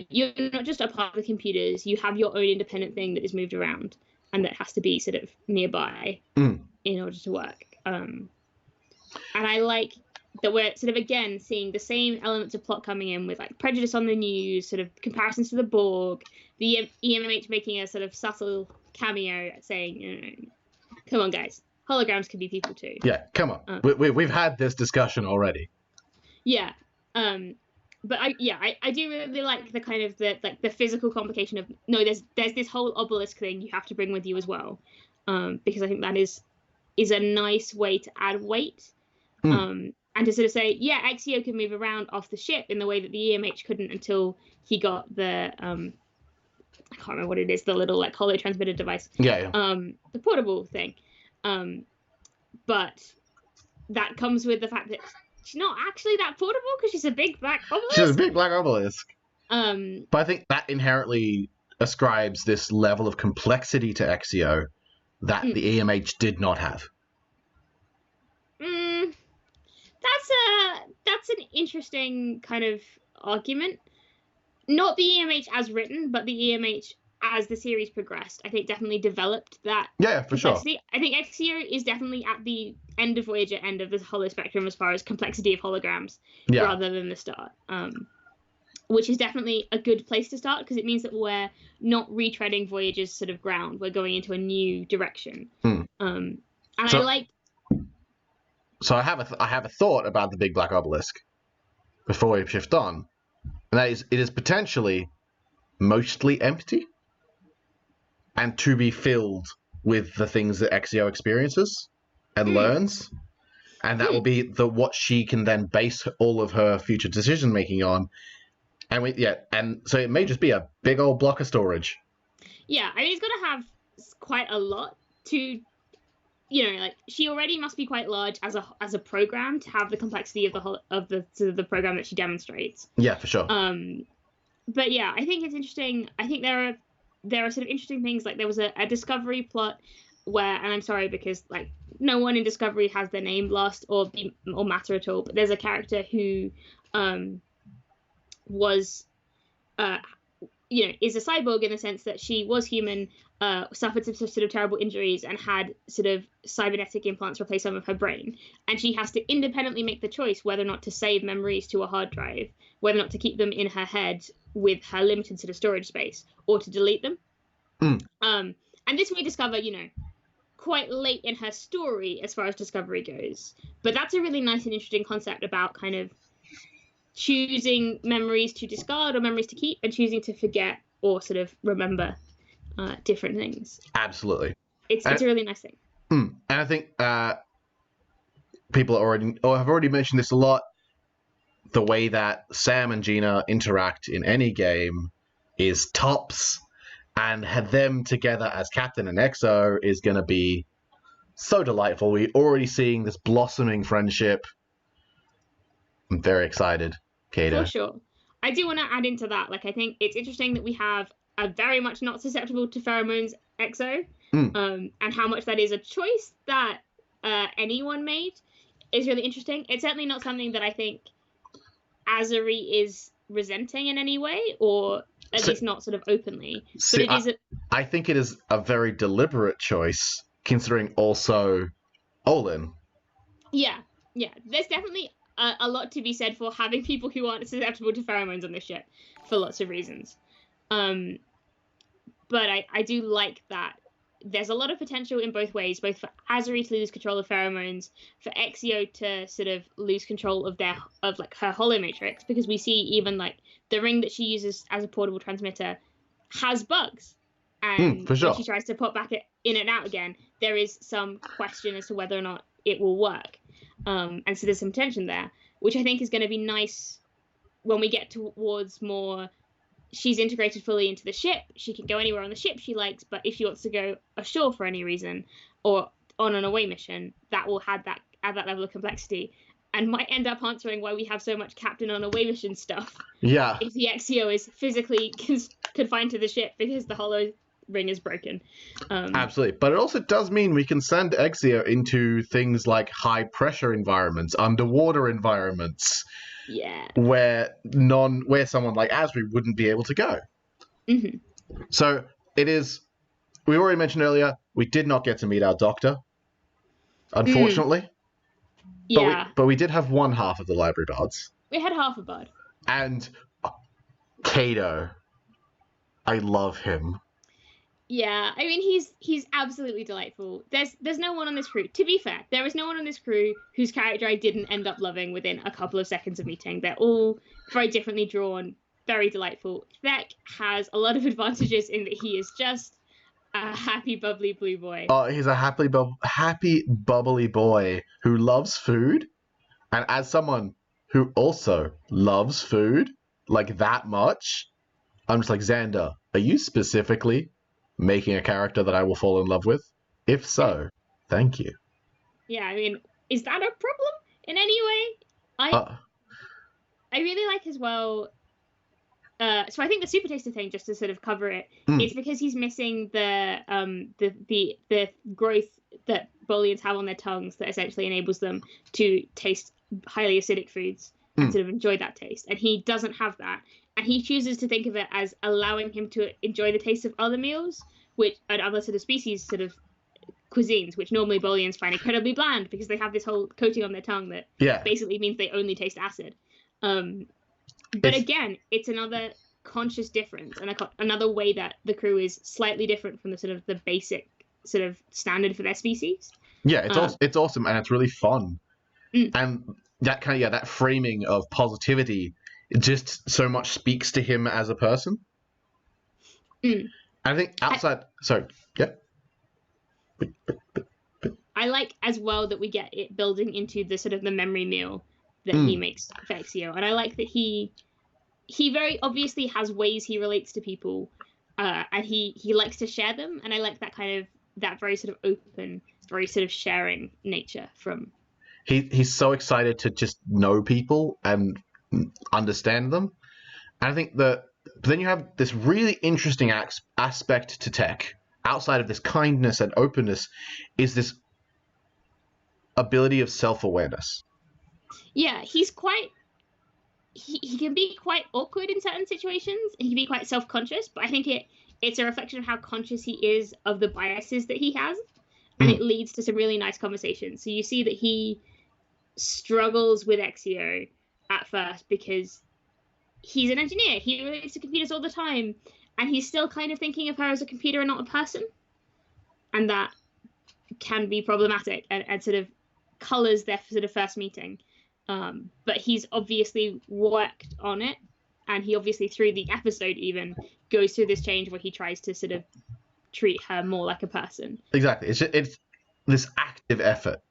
You're not just a part of the computers. You have your own independent thing that is moved around and that has to be sort of nearby in order to work. And I like that we're sort of, again, seeing the same elements of plot coming in with like prejudice on the news, sort of comparisons to the Borg, the EMH making a sort of subtle cameo saying, come on, guys. Holograms can be people too. Yeah, come on. We've had this discussion already. Yeah. But I do really like the kind of the physical complication of there's this whole obelisk thing you have to bring with you as well, because I think that is a nice way to add weight, and to sort of say, yeah, Exio can move around off the ship in the way that the EMH couldn't until he got the I can't remember what it is, the little like holo transmitter device. Yeah. The portable thing. But that comes with the fact that she's not actually that portable because she's a big black obelisk. She's a big black obelisk. But I think that inherently ascribes this level of complexity to Exio that the EMH did not have. That's an interesting kind of argument. Not the EMH as written, but the EMH as the series progressed, I think definitely developed that. Yeah, for complexity. Sure. I think Exio is definitely at the end of Voyager, end of the holo spectrum as far as complexity of holograms, rather than the start. Which is definitely a good place to start because it means that we're not retreading Voyager's sort of ground. We're going into a new direction. So I have a thought about the big black obelisk before we shift on, and that is, it is potentially mostly empty and to be filled with the things that Exio experiences and learns, and that will be what she can then base all of her future decision making on. And so it may just be a big old block of storage. Yeah, I mean, it's got to have quite a lot to, like she already must be quite large as a program to have the complexity of the program that she demonstrates. Yeah, for sure. But yeah, I think it's interesting. I think there are sort of interesting things. Like there was a Discovery plot where, and I'm sorry because like no one in Discovery has their name lost or matter at all. But there's a character who was is a cyborg in the sense that she was human, suffered some sort of terrible injuries and had sort of cybernetic implants replace some of her brain, and she has to independently make the choice whether or not to save memories to a hard drive, whether or not to keep them in her head with her limited sort of storage space, or to delete them. And this we discover quite late in her story as far as Discovery goes, but that's a really nice and interesting concept about kind of choosing memories to discard or memories to keep, and choosing to forget or sort of remember different things. Absolutely. It's a really nice thing. And I think people have already mentioned this a lot. The way that Sam and Gina interact in any game is tops, and have them together as Captain and Exo is going to be so delightful. We're already seeing this blossoming friendship. I'm very excited, Kato. For sure. I do want to add into that. Like, I think it's interesting that we have a very much not susceptible to pheromones Exo, and how much that is a choice that anyone made is really interesting. It's certainly not something that I think Azuri is resenting in any way, or at least not sort of openly. But I think it is a very deliberate choice, considering also Olin. Yeah. There's definitely a lot to be said for having people who aren't susceptible to pheromones on this ship for lots of reasons. But I do like that there's a lot of potential in both ways, both for Azuri to lose control of pheromones, for Exio to sort of lose control of her holomatrix, because we see even like the ring that she uses as a portable transmitter has bugs. And for sure. When she tries to pop back in and out again, there is some question as to whether or not it will work. And so there's some tension there, which I think is going to be nice when we get towards more she's integrated fully into the ship. She can go anywhere on the ship she likes, but if she wants to go ashore for any reason or on an away mission, that will add that level of complexity. and might end up answering why we have so much Captain on Away mission stuff. Yeah. If the Exio is physically confined to the ship because the hollow ring is broken. Absolutely. But it also does mean we can send Exio into things like high pressure environments, underwater environments. Yeah. Where someone like Asri wouldn't be able to go. Mm-hmm. So it is. We already mentioned earlier we did not get to meet our doctor, unfortunately. Yeah. But we did have one half of the library bards. We had half a bard. And Cato, I love him. Yeah, I mean he's absolutely delightful. There's no one on this crew. To be fair, there is no one on this crew whose character I didn't end up loving within a couple of seconds of meeting. They're all very differently drawn, very delightful. Thek has a lot of advantages in that he is just a happy, bubbly blue boy. Oh, he's a happy, bubbly boy who loves food, and as someone who also loves food like that much, I'm just like, Xander, are you specifically making a character that I will fall in love with? If so, thank you. Yeah, I mean, is that a problem in any way? I really like as well. So I think the super taster thing, just to sort of cover it, is because he's missing the growth that Bolians have on their tongues that essentially enables them to taste highly acidic foods and sort of enjoy that taste. And he doesn't have that. And he chooses to think of it as allowing him to enjoy the taste of other meals, and other sort of species sort of cuisines, which normally Bolians find incredibly bland because they have this whole coating on their tongue that basically means they only taste acid. But again, it's another conscious difference and another way that the crew is slightly different from the sort of the basic sort of standard for their species. Yeah, it's awesome and it's really fun. And that that framing of positivity, it just so much speaks to him as a person. I think outside... I like as well that we get it building into the sort of the memory meal that he makes for Exio. And I like that he very obviously has ways he relates to people, and he likes to share them. And I like that kind of, that very sort of open, very sort of sharing nature from... He's so excited to just know people and understand them. And I think that then you have this really interesting aspect to Tech, outside of this kindness and openness, is this ability of self-awareness. Yeah, he's quite... He can be quite awkward in certain situations. He can be quite self-conscious, but I think it's a reflection of how conscious he is of the biases that he has, and it leads to some really nice conversations. So you see that he struggles with Exio at first because he's an engineer. He relates to computers all the time, and he's still kind of thinking of her as a computer and not a person, and that can be problematic and sort of colors their sort of first meeting. But he's obviously worked on it, and he obviously through the episode even goes through this change where he tries to sort of treat her more like a person. Exactly. It's this active effort.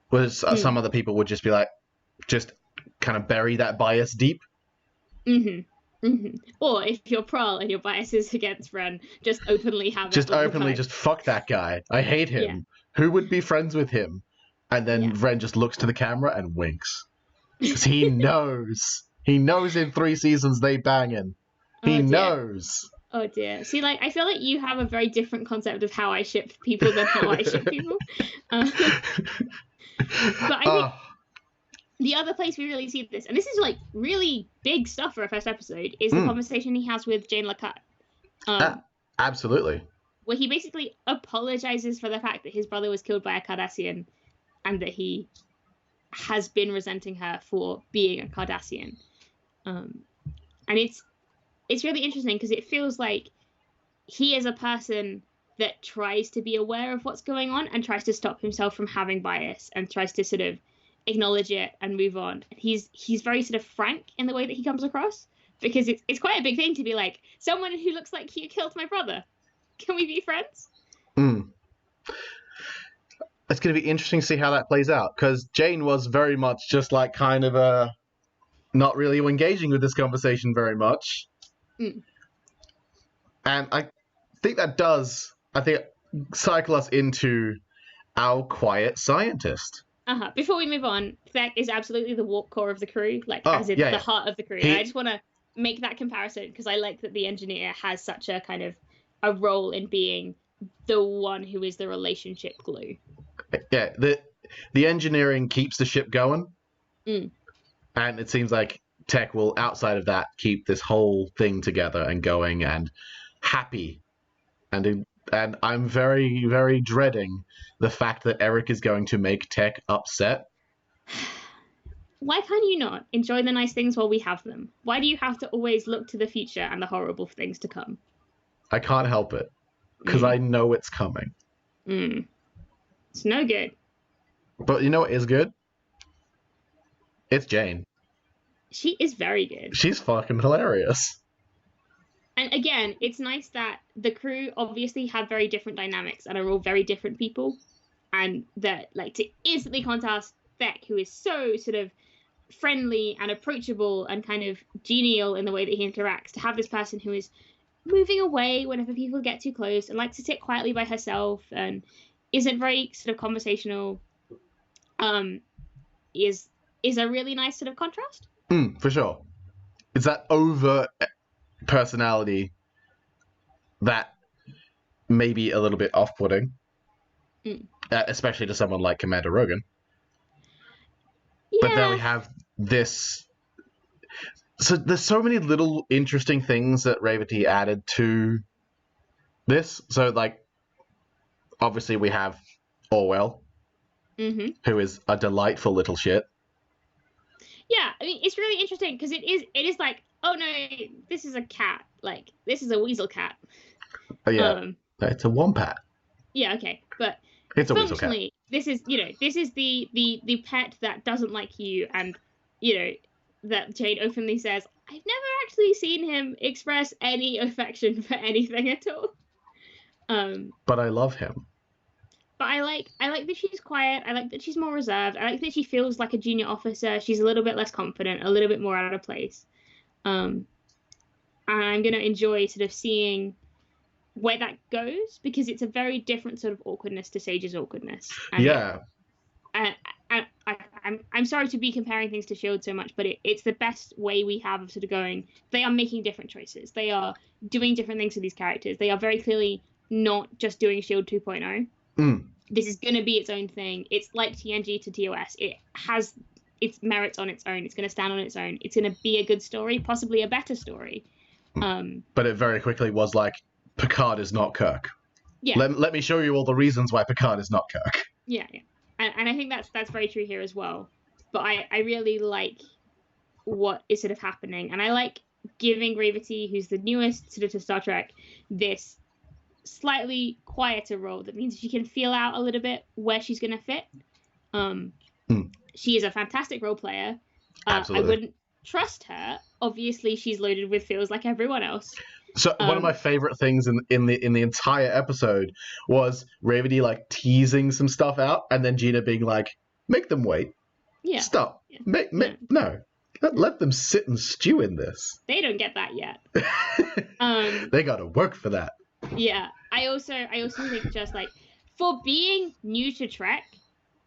Whereas some other people would just be like, just kind of bury that bias deep. Or if you're Prahl and your bias is against Ren, just openly have it. Just openly, just fuck that guy. I hate him. Yeah. Who would be friends with him? And then Ren just looks to the camera and winks. Because he knows. He knows in 3 seasons they banging. He knows. Oh dear. See, like, I feel like you have a very different concept of how I ship people than how I ship people. But I think the other place we really see this, and this is like really big stuff for a first episode, is the conversation he has with Jane Lakat. Absolutely. Where he basically apologizes for the fact that his brother was killed by a Cardassian, and that he has been resenting her for being a Cardassian. And it's really interesting because it feels like he is a person that tries to be aware of what's going on and tries to stop himself from having bias and tries to sort of acknowledge it and move on. He's very sort of frank in the way that he comes across, because it's quite a big thing to be like, someone who looks like you killed my brother. Can we be friends? It's going to be interesting to see how that plays out, because Jane was very much just like kind of not really engaging with this conversation very much. And I think that does, cycle us into our quiet scientist. Before we move on, Thek is absolutely the warp core of the crew, as in the heart of the crew. And I just want to make that comparison because I like that the engineer has such a kind of a role in being the one who is the relationship glue. Yeah, the engineering keeps the ship going, and it seems like Tech will, outside of that, keep this whole thing together and going and happy. And I'm very, very dreading the fact that Eric is going to make Tech upset. Why can't you not enjoy the nice things while we have them? Why do you have to always look to the future and the horrible things to come? I can't help it, because I know it's coming. It's no good. But you know what is good? It's Jane. She is very good. She's fucking hilarious. And again, it's nice that the crew obviously have very different dynamics and are all very different people. And that, to instantly contrast Thek, who is so sort of friendly and approachable and kind of genial in the way that he interacts, to have this person who is moving away whenever people get too close and likes to sit quietly by herself and isn't very sort of conversational, is a really nice sort of contrast. For sure. It's that over personality that may be a little bit off-putting, especially to someone like Commander Rogan. Yeah. But then we have this. So there's so many little interesting things that Revathi added to this. So, obviously we have Orwell, who is a delightful little shit. Yeah, I mean, it's really interesting because it is like, oh no, this is a cat. This is a weasel cat. Oh, yeah, it's a wombat. Yeah, okay, but it's a weasel cat. This is the pet that doesn't like you, and that Jane openly says, I've never actually seen him express any affection for anything at all. But I love him. But I like that she's quiet. I like that she's more reserved. I like that she feels like a junior officer. She's a little bit less confident, a little bit more out of place. And I'm going to enjoy sort of seeing where that goes, because it's a very different sort of awkwardness to Sage's awkwardness. And yeah. I'm sorry to be comparing things to S.H.I.E.L.D. so much, but it's the best way we have of sort of going, they are making different choices. They are doing different things to these characters. They are very clearly not just doing S.H.I.E.L.D. 2.0. This is going to be its own thing. It's like TNG to TOS. It has its merits on its own. It's going to stand on its own. It's going to be a good story, possibly a better story. But it very quickly was like, Picard is not Kirk. Yeah. Let me show you all the reasons why Picard is not Kirk. Yeah. And I think that's very true here as well. But I really like what is sort of happening. And I like giving Revathi, who's the newest sort of to Star Trek, this slightly quieter role that means she can feel out a little bit where she's going to fit. She is a fantastic role player. Absolutely. I wouldn't trust her. Obviously, she's loaded with feels like everyone else. So one of my favorite things in the entire episode was Revathi teasing some stuff out, and then Gina being like, "Make them wait. Yeah. Stop. Yeah. No. Let them sit and stew in this. They don't get that yet. They got to work for that." Yeah. I also think just for being new to Trek,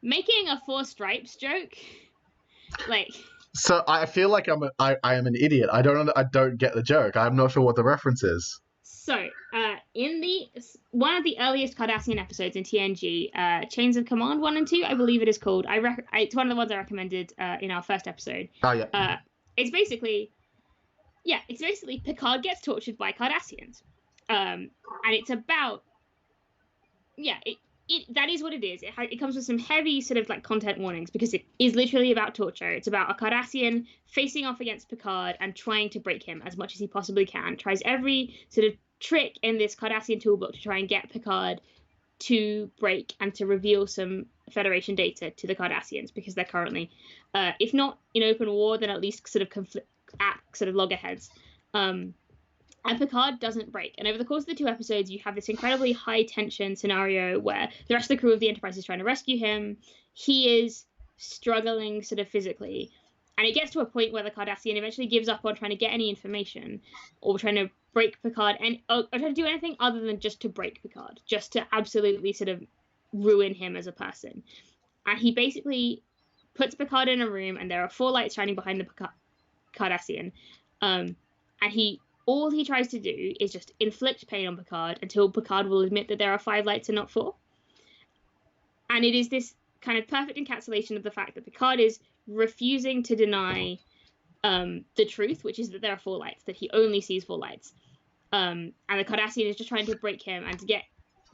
making a Four Stripes joke, So I feel like I am an idiot. I don't get the joke. I'm not sure what the reference is. So, in one of the earliest Cardassian episodes in TNG, Chains of Command 1 and 2, I believe it is called. It's one of the ones I recommended in our first episode. Oh yeah. It's basically Picard gets tortured by Cardassians, and it's about that is what it is. It comes with some heavy sort of content warnings because it is literally about torture. It's about a Cardassian facing off against Picard and trying to break him as much as he possibly can. Tries every sort of trick in this Cardassian toolbook to try and get Picard to break and to reveal some Federation data to the Cardassians, because they're currently, if not in open war, then at least sort of conflict at sort of loggerheads. And Picard doesn't break. And over the course of the 2 episodes, you have this incredibly high-tension scenario where the rest of the crew of the Enterprise is trying to rescue him. He is struggling sort of physically. And it gets to a point where the Cardassian eventually gives up on trying to get any information or trying to break Picard or trying to do anything other than just to break Picard, just to absolutely sort of ruin him as a person. And he basically puts Picard in a room, and there are 4 lights shining behind the Cardassian. And all he tries to do is just inflict pain on Picard until Picard will admit that there are 5 lights and not 4. And it is this kind of perfect encapsulation of the fact that Picard is refusing to deny the truth, which is that there are 4 lights, that he only sees 4 lights. And the Cardassian is just trying to break him and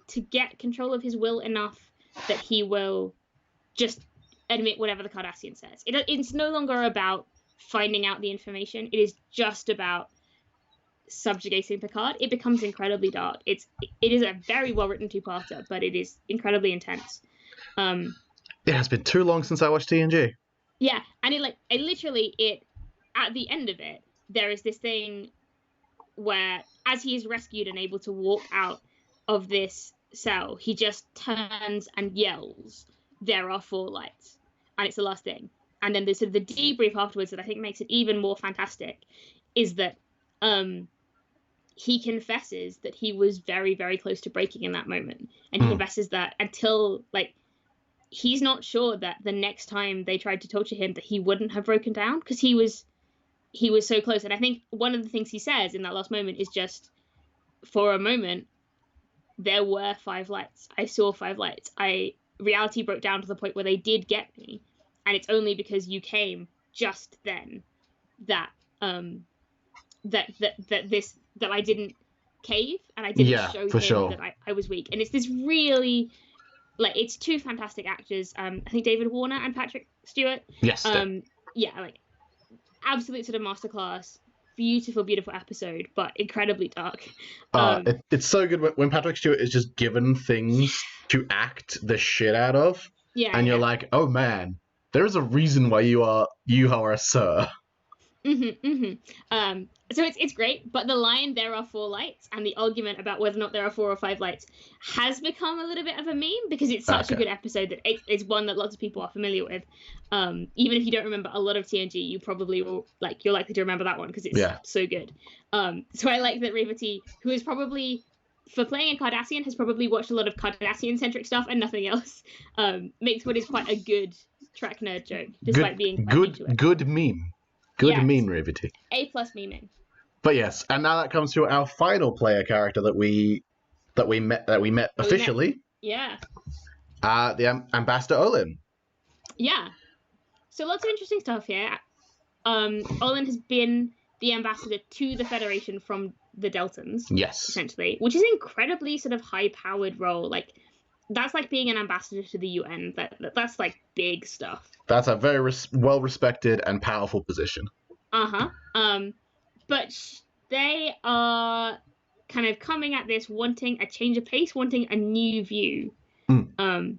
to get control of his will enough that he will just admit whatever the Cardassian says. It's no longer about finding out the information. It is just about subjugating Picard. It becomes incredibly dark. It is a very well written 2-parter, but it is incredibly intense. It has been too long since I watched TNG. Yeah, and it literally at the end of it, there is this thing where, as he is rescued and able to walk out of this cell, he just turns and yells, "There are 4 lights," and it's the last thing. And then there's sort of the debrief afterwards that I think makes it even more fantastic, is that he confesses that he was very, very close to breaking in that moment, and he confesses that until he's not sure that the next time they tried to torture him that he wouldn't have broken down, because he was so close. And I think one of the things he says in that last moment is just, for a moment, there were 5 lights. I saw 5 lights. Reality broke down to the point where they did get me, and it's only because you came just then that that I didn't cave, and I didn't show him that I was weak. And it's this really, it's 2 fantastic actors. I think David Warner and Patrick Stewart. Yes. Absolute sort of masterclass. Beautiful, beautiful episode, but incredibly dark. It's so good when Patrick Stewart is just given things to act the shit out of. Yeah. And you're like, oh man, there is a reason why you are a sir. So it's great, but the line "there are 4 lights" and the argument about whether or not there are 4 or 5 lights has become a little bit of a meme, because it's such a good episode that it's one that lots of people are familiar with. Even if you don't remember a lot of TNG, you probably will, you're likely to remember that one because it's so good. So I like that Reverty, who is probably, for playing a Cardassian, has probably watched a lot of Cardassian-centric stuff and nothing else, makes what is quite a good Trek nerd joke, despite being good meme. Good meme, Reverty. A+ memeing. But yes, and now that comes to our final player character that we met officially. Yeah. The Ambassador Olin. Yeah. So lots of interesting stuff here. Olin has been the ambassador to the Federation from the Deltans. Yes. Essentially, which is an incredibly sort of high-powered role. That's like being an ambassador to the UN. That's big stuff. That's a very well-respected and powerful position. But they are kind of coming at this wanting a change of pace, wanting a new view. And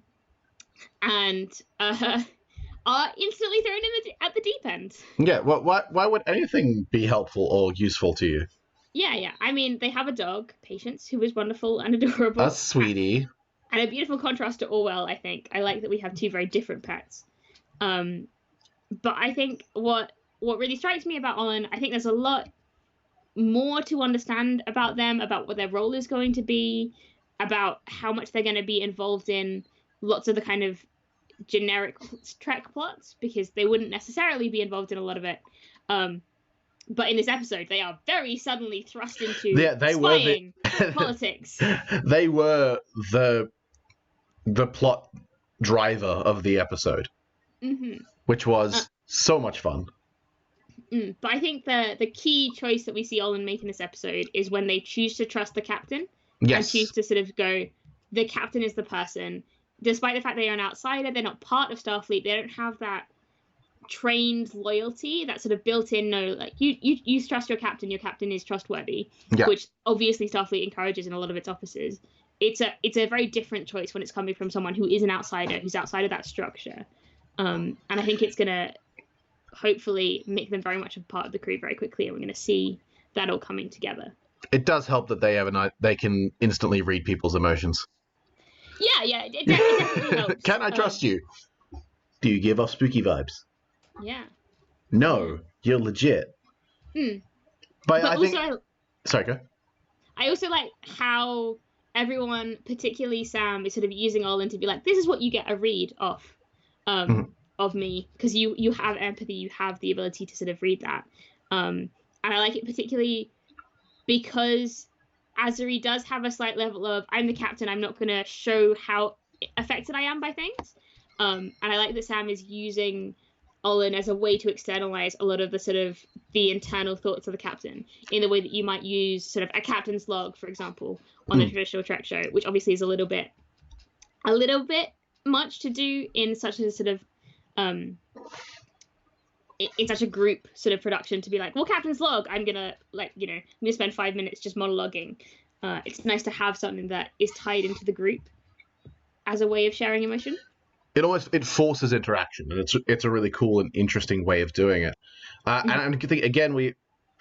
are instantly thrown at the deep end. Yeah, well, why would anything be helpful or useful to you? Yeah. I mean, they have a dog, Patience, who is wonderful and adorable. A sweetie. And a beautiful contrast to Orwell, I think. I like that we have 2 very different pets. But I think what really strikes me about Olin, I think there's a lot more to understand about them, about what their role is going to be, about how much they're going to be involved in lots of the kind of generic Trek plots, because they wouldn't necessarily be involved in a lot of it. But in this episode, they are very suddenly thrust into spying, politics. They were the plot driver of the episode, which was so much fun. But I think the key choice that we see Olin make in this episode is when they choose to trust the captain. Yes. And choose to sort of go, the captain is the person. Despite the fact they are an outsider, they're not part of Starfleet. They don't have that trained loyalty, that sort of built-in, you trust your captain is trustworthy, which obviously Starfleet encourages in a lot of its officers. It's a very different choice when it's coming from someone who is an outsider, who's outside of that structure. And I think it's going to hopefully make them very much a part of the crew very quickly, and we're going to see that all coming together. It does help that they can instantly read people's emotions. Yeah, it definitely helps. Can I trust you? Do you give off spooky vibes? Yeah. No, you're legit. But I think... Sorry, go. I also like how everyone, particularly Sam, is sort of using Olin to be like, this is what you get a read off. of me, because you have empathy, you have the ability to sort of read that, and I like it particularly because Azuri does have a slight level of, I'm the captain, I'm not going to show how affected I am by things, and I like that Sam is using Olin as a way to externalize a lot of the sort of the internal thoughts of the captain in the way that you might use sort of a captain's log, for example, on the traditional Trek show, which obviously is a little bit much to do in such a sort of in such a group sort of production, to be like, well, captain's log, I'm gonna spend 5 minutes just monologuing. It's nice to have something that is tied into the group as a way of sharing emotion. It forces interaction, and it's a really cool and interesting way of doing it. And I think again,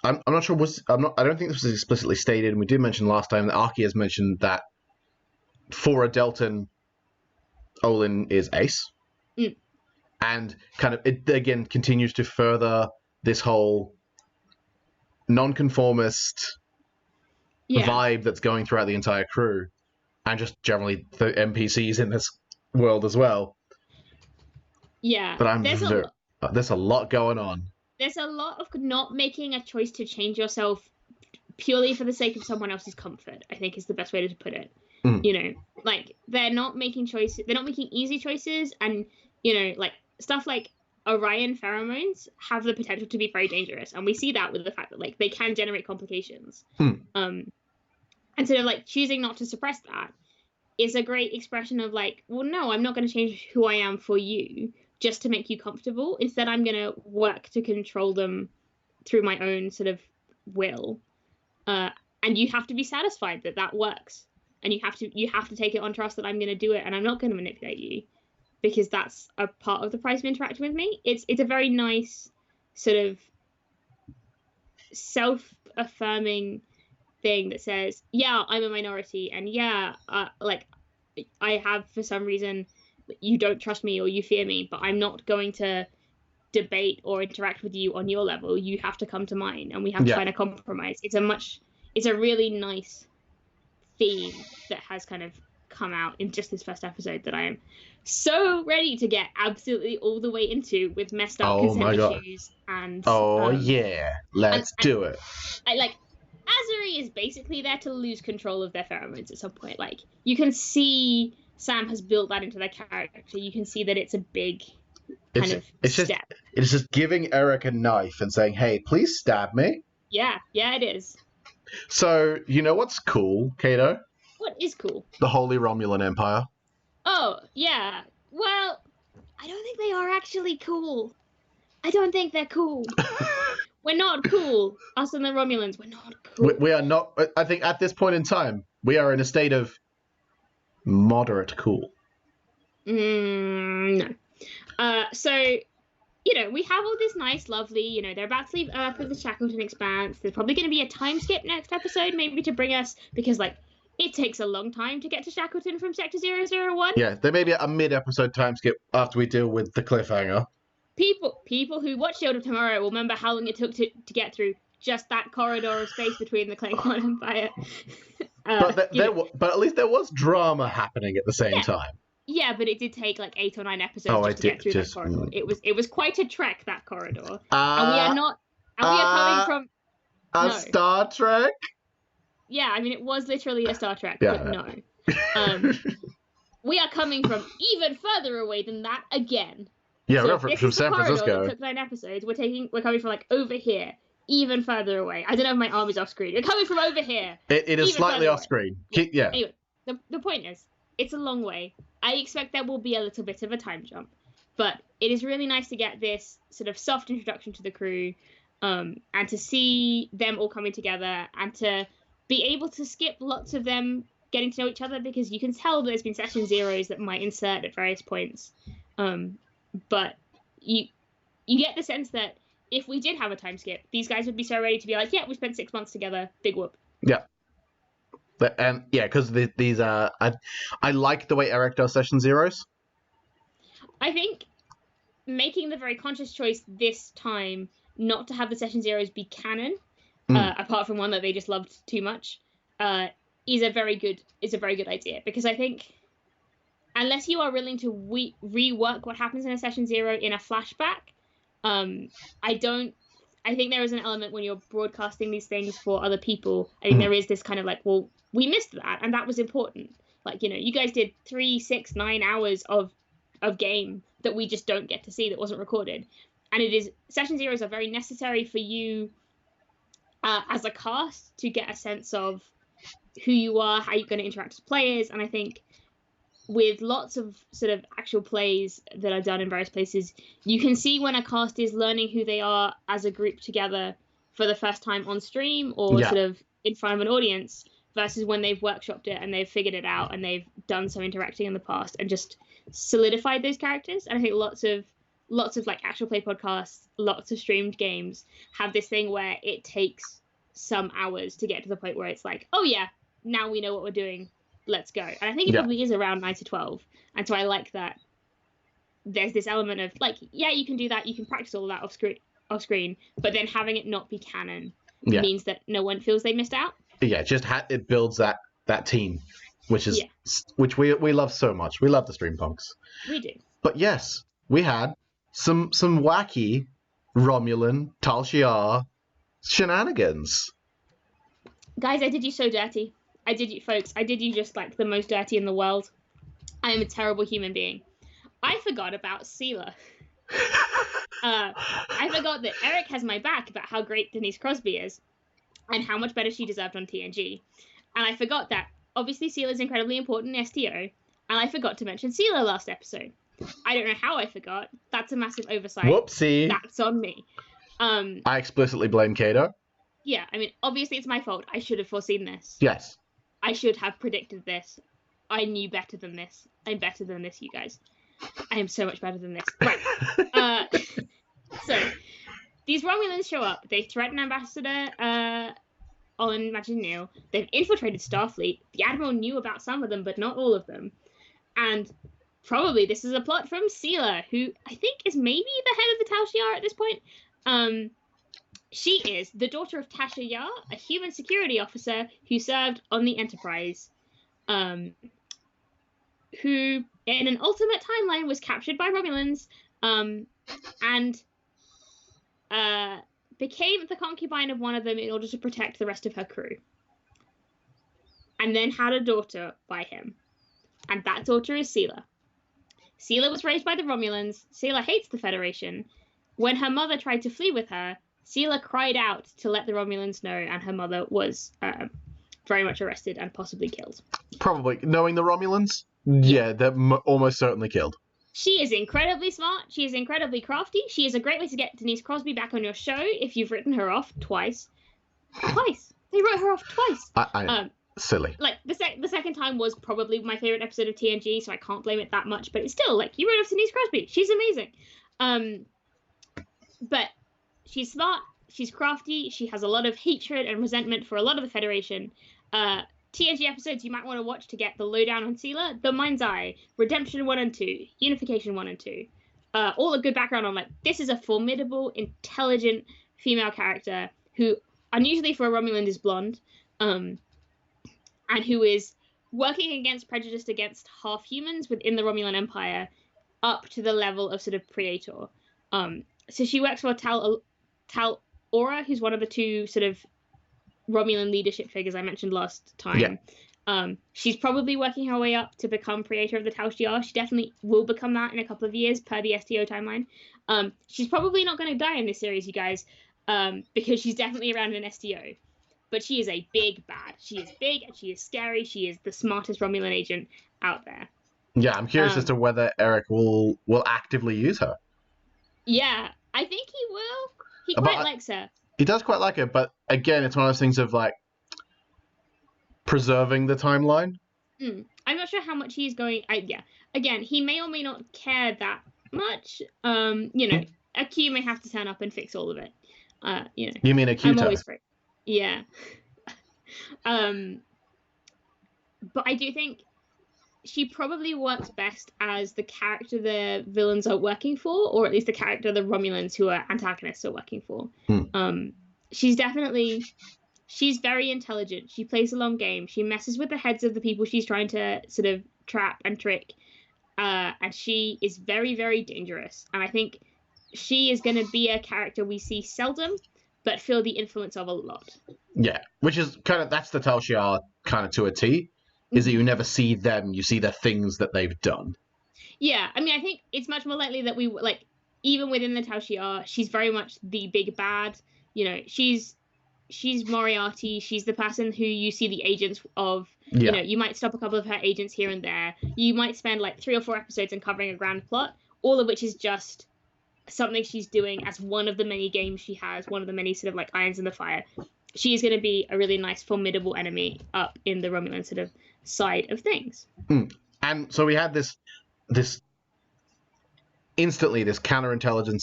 I'm not sure I don't think this was explicitly stated, and we did mention last time that Archie has mentioned that for a Deltan, Olin is ace, and kind of it again continues to further this whole nonconformist vibe that's going throughout the entire crew, and just generally the NPCs in this world as well. Yeah, but there's a lot going on. There's a lot of not making a choice to change yourself purely for the sake of someone else's comfort, I think is the best way to put it. You know, like, they're not making choices, they're not making easy choices, and, you know, like, stuff like Orion pheromones have the potential to be very dangerous, and we see that with the fact that, like, they can generate complications. And sort of, like, choosing not to suppress that is a great expression of, like, well, no, I'm not going to change who I am for you just to make you comfortable. Instead, I'm going to work to control them through my own sort of will. And you have to be satisfied that that works. And you have to take it on trust that I'm going to do it, and I'm not going to manipulate you, because that's a part of the price of interacting with me. It's a very nice sort of self-affirming thing that says, yeah, I'm a minority, and yeah, like, I have, for some reason, you don't trust me or you fear me, but I'm not going to debate or interact with you on your level. You have to come to mine, and we have to find a compromise. It's a really nice theme that has kind of come out in just this first episode that I am so ready to get absolutely all the way into, with messed up consent issues and let's do it. I like Azuri is basically there to lose control of their pheromones at some point. Like, you can see Sam has built that into their character. You can see that it's a big kind of step. It's just giving Eric a knife and saying, hey, please stab me. Yeah, it is. So, you know what's cool, Kato? What is cool? The Holy Romulan Empire. Oh, yeah. Well, I don't think they are actually cool. I don't think they're cool. We're not cool. Us and the Romulans, we're not cool. We are not. I think at this point in time, we are in a state of moderate cool. No. So, you know, we have all this nice, lovely, you know, they're about to leave Earth with the Shackleton Expanse. There's probably going to be a time skip next episode, maybe to bring us, because, like, it takes a long time to get to Shackleton from Sector 001. Yeah, there may be a mid-episode time skip after we deal with the cliffhanger. People who watch Shield of Tomorrow will remember how long it took to get through just that corridor of space between the Klingon Empire. But at least there was drama happening at the same time. Yeah, but it did take like 8 or 9 episodes to get through that corridor. It was quite a trek, that corridor. And we are coming from Star Trek. Yeah, I mean, it was literally a Star Trek, but no. We are coming from even further away than that again. Yeah, so we're from San Francisco. It took 9 episodes. We're coming from like over here, even further away. I don't know if my arm is off screen. We're coming from over here. It is slightly off screen. Yeah. Anyway, the point is, it's a long way. I expect there will be a little bit of a time jump, but it is really nice to get this sort of soft introduction to the crew, and to see them all coming together, and to be able to skip lots of them getting to know each other, because you can tell there's been session zeros that might insert at various points. But you get the sense that if we did have a time skip, these guys would be so ready to be like, yeah, we spent 6 months together, big whoop. Yeah. And yeah, because these are, I like the way Eric does session zeros. I think making the very conscious choice this time not to have the session zeros be canon, apart from one that they just loved too much, is a very good idea, because I think unless you are willing to rework what happens in a session 0 in a flashback, I think there is an element when you're broadcasting these things for other people. I think there is this kind of like, well, we missed that, and that was important. Like, you know, you guys did 3, 6, 9 hours of game that we just don't get to see, that wasn't recorded. And it is, session 0s are very necessary for you as a cast to get a sense of who you are, how you're going to interact with players. And I think with lots of sort of actual plays that are done in various places, you can see when a cast is learning who they are as a group together for the first time on stream or sort of in front of an audience, versus when they've workshopped it and they've figured it out and they've done some interacting in the past and just solidified those characters. And I think lots of like actual play podcasts, lots of streamed games have this thing where it takes some hours to get to the point where it's like, oh yeah, now we know what we're doing, let's go. And I think it probably is around 9 to 12. And so I like that there's this element of like, yeah, you can do that, you can practice all of that off screen, but then having it not be canon means that no one feels they missed out. Yeah, just it builds that team, which is which we love so much. We love the stream punks. We do. But yes, we had some wacky Romulan Tal Shiar shenanigans. Guys, I did you so dirty. I did you just like the most dirty in the world. I am a terrible human being. I forgot about Seela. I forgot that Eric has my back about how great Denise Crosby is and how much better she deserved on TNG. And I forgot that obviously Seela is incredibly important in STO, and I forgot to mention Seela last episode. I don't know how I forgot. That's a massive oversight. Whoopsie. That's on me. I explicitly blame Kato. Yeah, I mean, obviously it's my fault. I should have foreseen this. Yes. I should have predicted this. I knew better than this. I'm better than this, you guys. I am so much better than this. Right. So, these Romulans show up. They threaten Ambassador on Majin Neel. They've infiltrated Starfleet. The Admiral knew about some of them, but not all of them. And probably this is a plot from Seela, who I think is maybe the head of the Tal Shiar at this point. She is the daughter of Tasha Yar, a human security officer who served on the Enterprise, who, in an alternate timeline, was captured by Romulans, and became the concubine of one of them in order to protect the rest of her crew. And then had a daughter by him. And that daughter is Seela. Seela was raised by the Romulans. Seela hates the Federation. When her mother tried to flee with her, Seela cried out to let the Romulans know, and her mother was very much arrested and possibly killed. Probably. Knowing the Romulans? Yeah, they're almost certainly killed. She is incredibly smart. She is incredibly crafty. She is a great way to get Denise Crosby back on your show if you've written her off twice. Twice. They wrote her off twice. Silly. Like, the second time was probably my favorite episode of TNG, so I can't blame it that much, but it's still, like, you wrote off Denise Crosby. She's amazing. But she's smart, she's crafty, she has a lot of hatred and resentment for a lot of the Federation. TNG episodes you might want to watch to get the lowdown on Seela: The Mind's Eye, Redemption 1 and 2, Unification 1 and 2. All a good background on, like, this is a formidable, intelligent female character who, unusually for a Romulan, is blonde, and who is working against prejudice against half-humans within the Romulan Empire up to the level of sort of Praetor. So she works for Tal Ora, who's one of the two sort of Romulan leadership figures I mentioned last time. Yeah. She's probably working her way up to become Praetor of the Tal Shiar. She definitely will become that in a couple of years per the STO timeline. She's probably not going to die in this series, you guys, because she's definitely around in STO. But she is a big bad. She is big and she is scary. She is the smartest Romulan agent out there. Yeah, I'm curious as to whether Eric will actively use her. Yeah, I think he will. He quite likes her. He does quite like her, but again, it's one of those things of, like, preserving the timeline. I'm not sure how much he's going... Again, he may or may not care that much. A Q may have to turn up and fix all of it. You mean a Q? I'm always free. Yeah. But I do think she probably works best as the character the villains are working for, or at least the character the Romulans who are antagonists are working for. She's very intelligent. She plays a long game. She messes with the heads of the people she's trying to sort of trap and trick. and she is very, very dangerous. And I think she is going to be a character we see seldom, but feel the influence of a lot. Yeah, which is that's the Tal Shiar kind of to a T, is that you never see them, you see the things that they've done. Yeah, I mean, I think it's much more likely that we, like, even within the Tal Shiar, she's very much the big bad. You know, she's Moriarty. She's the person who you see the agents of. Yeah. You know, you might stop a couple of her agents here and there. You might spend like 3 or 4 episodes uncovering a grand plot, all of which is just something she's doing as one of the many games she has, one of the many sort of like irons in the fire. She is going to be a really nice, formidable enemy up in the Romulan sort of side of things. And so we had this instantly this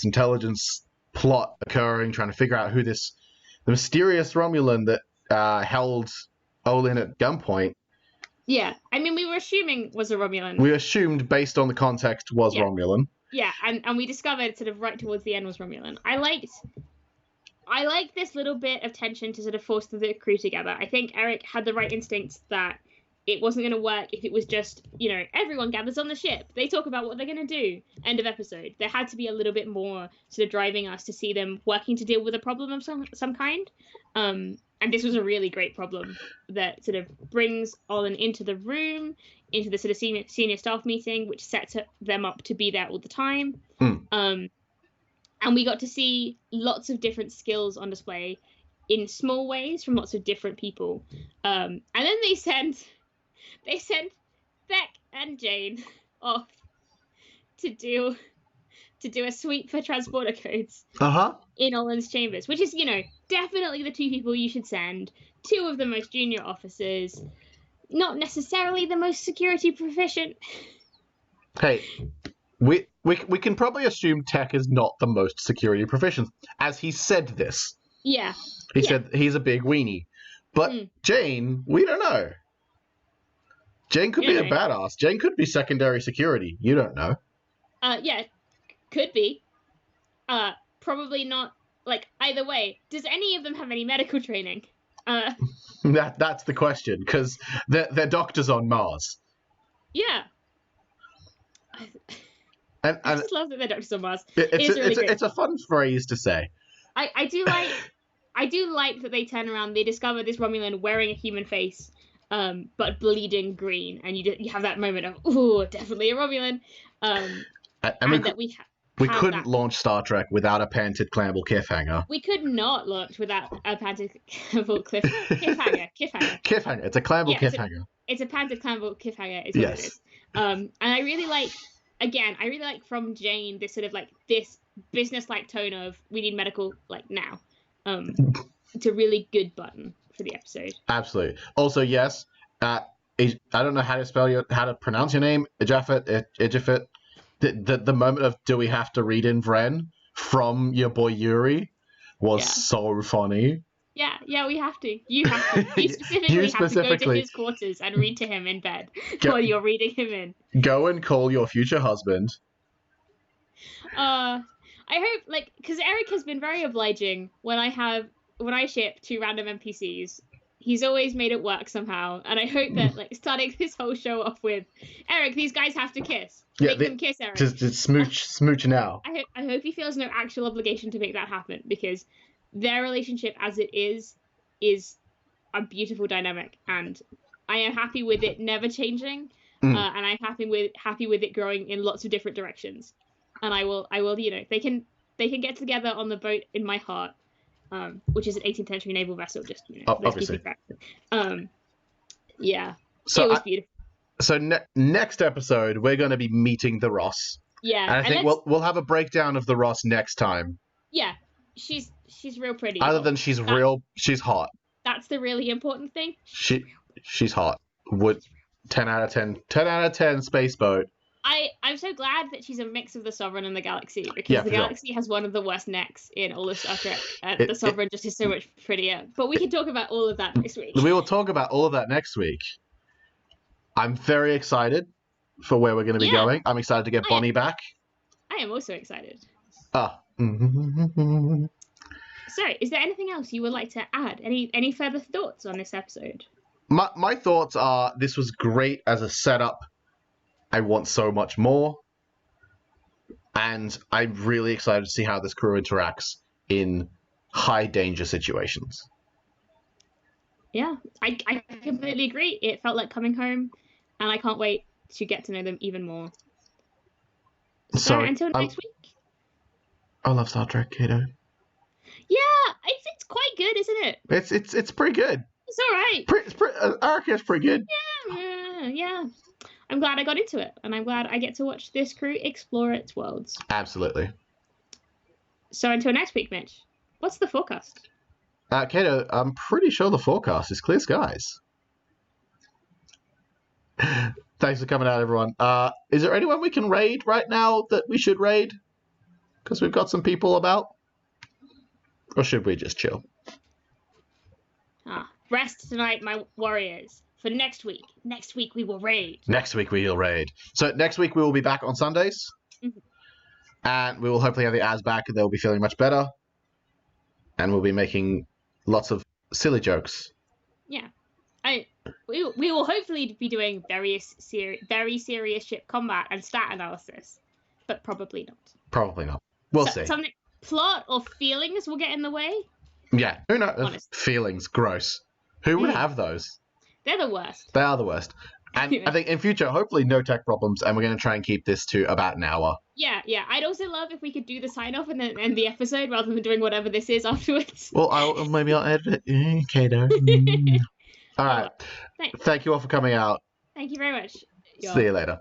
intelligence plot occurring, trying to figure out who the mysterious Romulan that held Olin at gunpoint. Yeah, I mean, we were assuming was a Romulan. We assumed, based on the context, was Romulan. Yeah, and we discovered sort of right towards the end was Romulan. I liked this little bit of tension to sort of force the crew together. I think Eric had the right instincts that it wasn't going to work if it was just, you know, everyone gathers on the ship. They talk about what they're going to do. End of episode. There had to be a little bit more sort of driving us to see them working to deal with a problem of some kind. And this was a really great problem that sort of brings Olin into the room, into the sort of senior staff meeting, which sets them up to be there all the time. And we got to see lots of different skills on display in small ways from lots of different people. And then they sent Beck and Jane off to do a sweep for transporter codes in Olin's chambers, which is, you know, definitely the 2 people you should send. 2 of the most junior officers, not necessarily the most security proficient. Hey, we can probably assume Tech is not the most security proficient, as he said this. Yeah. He said he's a big weenie. But Jane, we don't know. Jane could be a badass. Jane could be secondary security. You don't know. Yeah, could be. Probably not. Like, either way, does any of them have any medical training? That's the question, because they're doctors on Mars. Yeah. I just love that they're doctors on Mars. It's a fun phrase to say. I do like that they turn around. They discover this Romulan wearing a human face, but bleeding green, and you have that moment of, ooh, definitely a Romulan. We couldn't launch Star Trek without a panted Clamble cliffhanger. We could not launch without a panted Clamble cliffhanger. Cliffhanger. It's a Clamble cliffhanger. It's a panted Clamble cliffhanger. Is what it is. And I really like from Jane this sort of like this business-like tone of we need medical like now. It's a really good button for the episode. Absolutely. Also, yes. I don't know how to pronounce your name. Ejafet. The moment of do we have to read in Vren from your boy Yuri was so funny. Yeah, we have to. You have to. You specifically have to go to his quarters and read to him in bed while you're reading him in. Go and call your future husband. I hope, like, because Eric has been very obliging when I ship 2 random NPCs. He's always made it work somehow, and I hope that, like, starting this whole show off with Eric, these guys have to kiss. Make them kiss, Eric. Just smooch now. I hope he feels no actual obligation to make that happen, because their relationship as it is a beautiful dynamic, and I am happy with it never changing, and I'm happy with it growing in lots of different directions. And I will, you know, they can get together on the boat in my heart. Which is an 18th century naval vessel, just, you know, obviously. Yeah. So it was beautiful. So next episode, we're going to be meeting the Ross. Yeah. And I think we'll have a breakdown of the Ross next time. Yeah. She's real pretty. Other than she's hot. That's the really important thing. She's hot. 10 out of 10. 10 out of 10 space boat. I'm so glad that she's a mix of the Sovereign and the Galaxy, because the Galaxy has one of the worst necks in all of Star Trek, and the Sovereign just is so much prettier. But we can talk about all of that next week. We will talk about all of that next week. I'm very excited for where we're going to be going. I'm excited to get Bonnie back. I am also excited. So, is there anything else you would like to add? Any further thoughts on this episode? My thoughts are this was great as a setup I want so much more. And I'm really excited to see how this crew interacts in high danger situations. Yeah, I completely agree. It felt like coming home, and I can't wait to get to know them even more. So until next week. I love Star Trek, Kato. Yeah, it's quite good, isn't it? It's pretty good. It's all right. I reckon it's pretty good. Yeah. I'm glad I got into it, and I'm glad I get to watch this crew explore its worlds. Absolutely. So until next week, Mitch, what's the forecast? Kato, I'm pretty sure the forecast is clear skies. Thanks for coming out, everyone. Is there anyone we can raid right now that we should raid? Because we've got some people about. Or should we just chill? Rest tonight, my warriors. For next week. Next week we will raid. So next week we will be back on Sundays. Mm-hmm. And we will hopefully have the ads back and they'll be feeling much better. And we'll be making lots of silly jokes. Yeah. We will hopefully be doing very serious ship combat and stat analysis. But probably not. We'll see. Something plot or feelings will get in the way. Yeah. Who knows? Honestly. Feelings. Gross. Who would have those? They're the worst. They are the worst. And I think in future, hopefully no tech problems, and we're going to try and keep this to about an hour. Yeah. I'd also love if we could do the sign-off and then end the episode rather than doing whatever this is afterwards. Well, maybe I'll edit it. Okay, no. All right. Thank you all for coming out. Thank you very much. See you later.